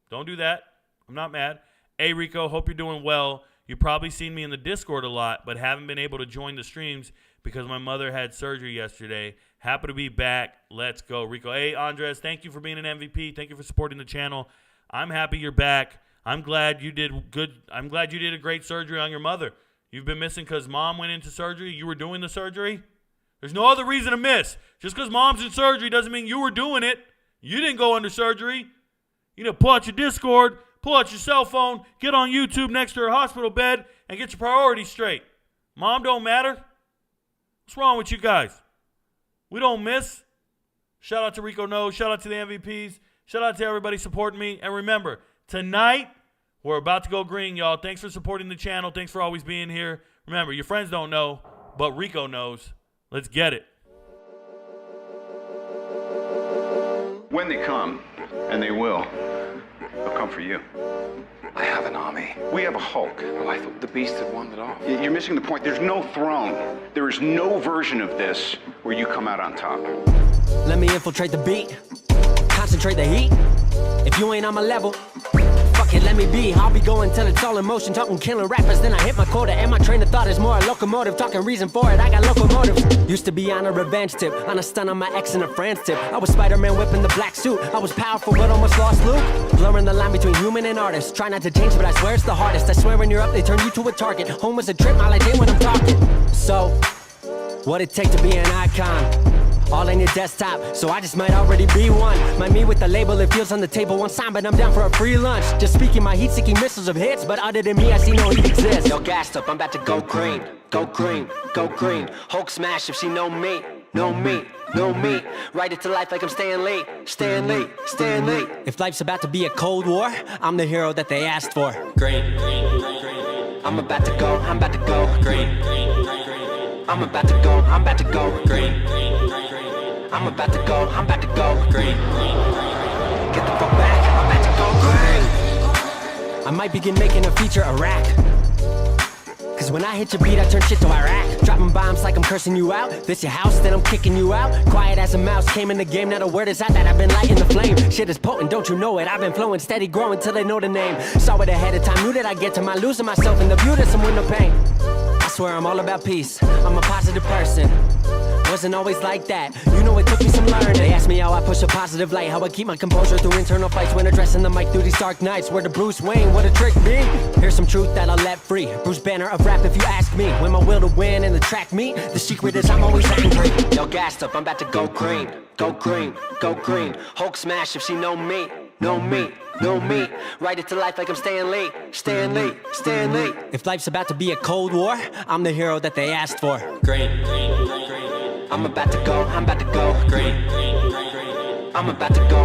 Don't do that. I'm not mad. Hey, Rico, hope you're doing well. You've probably seen me in the Discord a lot, but haven't been able to join the streams because my mother had surgery yesterday. Happy to be back. Let's go, Rico. Hey, Andres, thank you for being an MVP. Thank you for supporting the channel. I'm happy you're back. I'm glad you did good. I'm glad you did a great surgery on your mother. You've been missing because mom went into surgery. You were doing the surgery. There's no other reason to miss. Just because mom's in surgery doesn't mean you were doing it. You didn't go under surgery. You know, pull out your Discord, pull out your cell phone, get on YouTube next to her hospital bed, and get your priorities straight. Mom don't matter. What's wrong with you guys? We don't miss. Shout out to RicoKnows. Shout out to the MVPs. Shout out to everybody supporting me. And remember, tonight, we're about to go green, y'all. Thanks for supporting the channel. Thanks for always being here. Remember, your friends don't know, but Rico knows. Let's get it. When they come, and they will, they'll come for you. I have an army. We have a Hulk. Oh, I thought the beast had wandered off. You're missing the point. There's no throne. There is no version of this where you come out on top. Let me infiltrate the beat, concentrate the heat. If you ain't on my level, fuck it, let me be. I'll be going till it's all in motion, talking killing rappers, then I hit my quota. And my train of thought is more a locomotive, talking reason for it, I got locomotive. Used to be on a revenge tip, on a stun on my ex in a France tip. I was Spider-Man whipping the black suit, I was powerful but almost lost Luke. Blurring the line between human and artist, try not to change but I swear it's the hardest. I swear when you're up they turn you to a target. Home was a trip, my life ain't when I'm talking. So, what it take to be an icon? all in your desktop, so I just might already be one. My me with the label, it feels on the table one sign, but I'm down for a free lunch. Just speaking my heat-seeking missiles of hits, but other than me, I see no heat exists. Yo, gassed up, I'm about to go green, go green, go green. Hulk smash if she know me, know me, know me. Write it to life like I'm Stan Lee, Stan Lee, Stan Lee. If life's about to be a cold war, I'm the hero that they asked for. Green, I'm about to go, I'm about to go green. I'm about to go, I'm about to go green. I'm about to go, I'm about to go green. Get the fuck back, I'm about to go green. I might begin making a feature Iraq. Cause when I hit your beat, I turn shit to Iraq. Dropping bombs like I'm cursing you out. This your house, then I'm kicking you out. Quiet as a mouse, came in the game, not a word is out that I've been lighting the flame. Shit is potent, don't you know it? I've been flowing, steady growing till they know the name. Saw it ahead of time, knew that I'd get to my losing myself in the view to some window pane. I swear I'm all about peace, I'm a positive person. Wasn't always like that, you know it took me some learning. They asked me how I push a positive light, how I keep my composure through internal fights when addressing the mic through these dark nights. Where the Bruce Wayne, what a trick be. Here's some truth that I'll let free, Bruce Banner of rap if you ask me. When my will to win and the track meet, the secret is I'm always angry. Yo, gassed up, I'm about to go green, go green, go green. Hulk smash if she know me, know me, know me. Write it to life like I'm Stan Lee, Stan Lee, Stan Lee. If life's about to be a cold war, I'm the hero that they asked for. Green, I'm about to go, I'm about to go green. I'm about to go.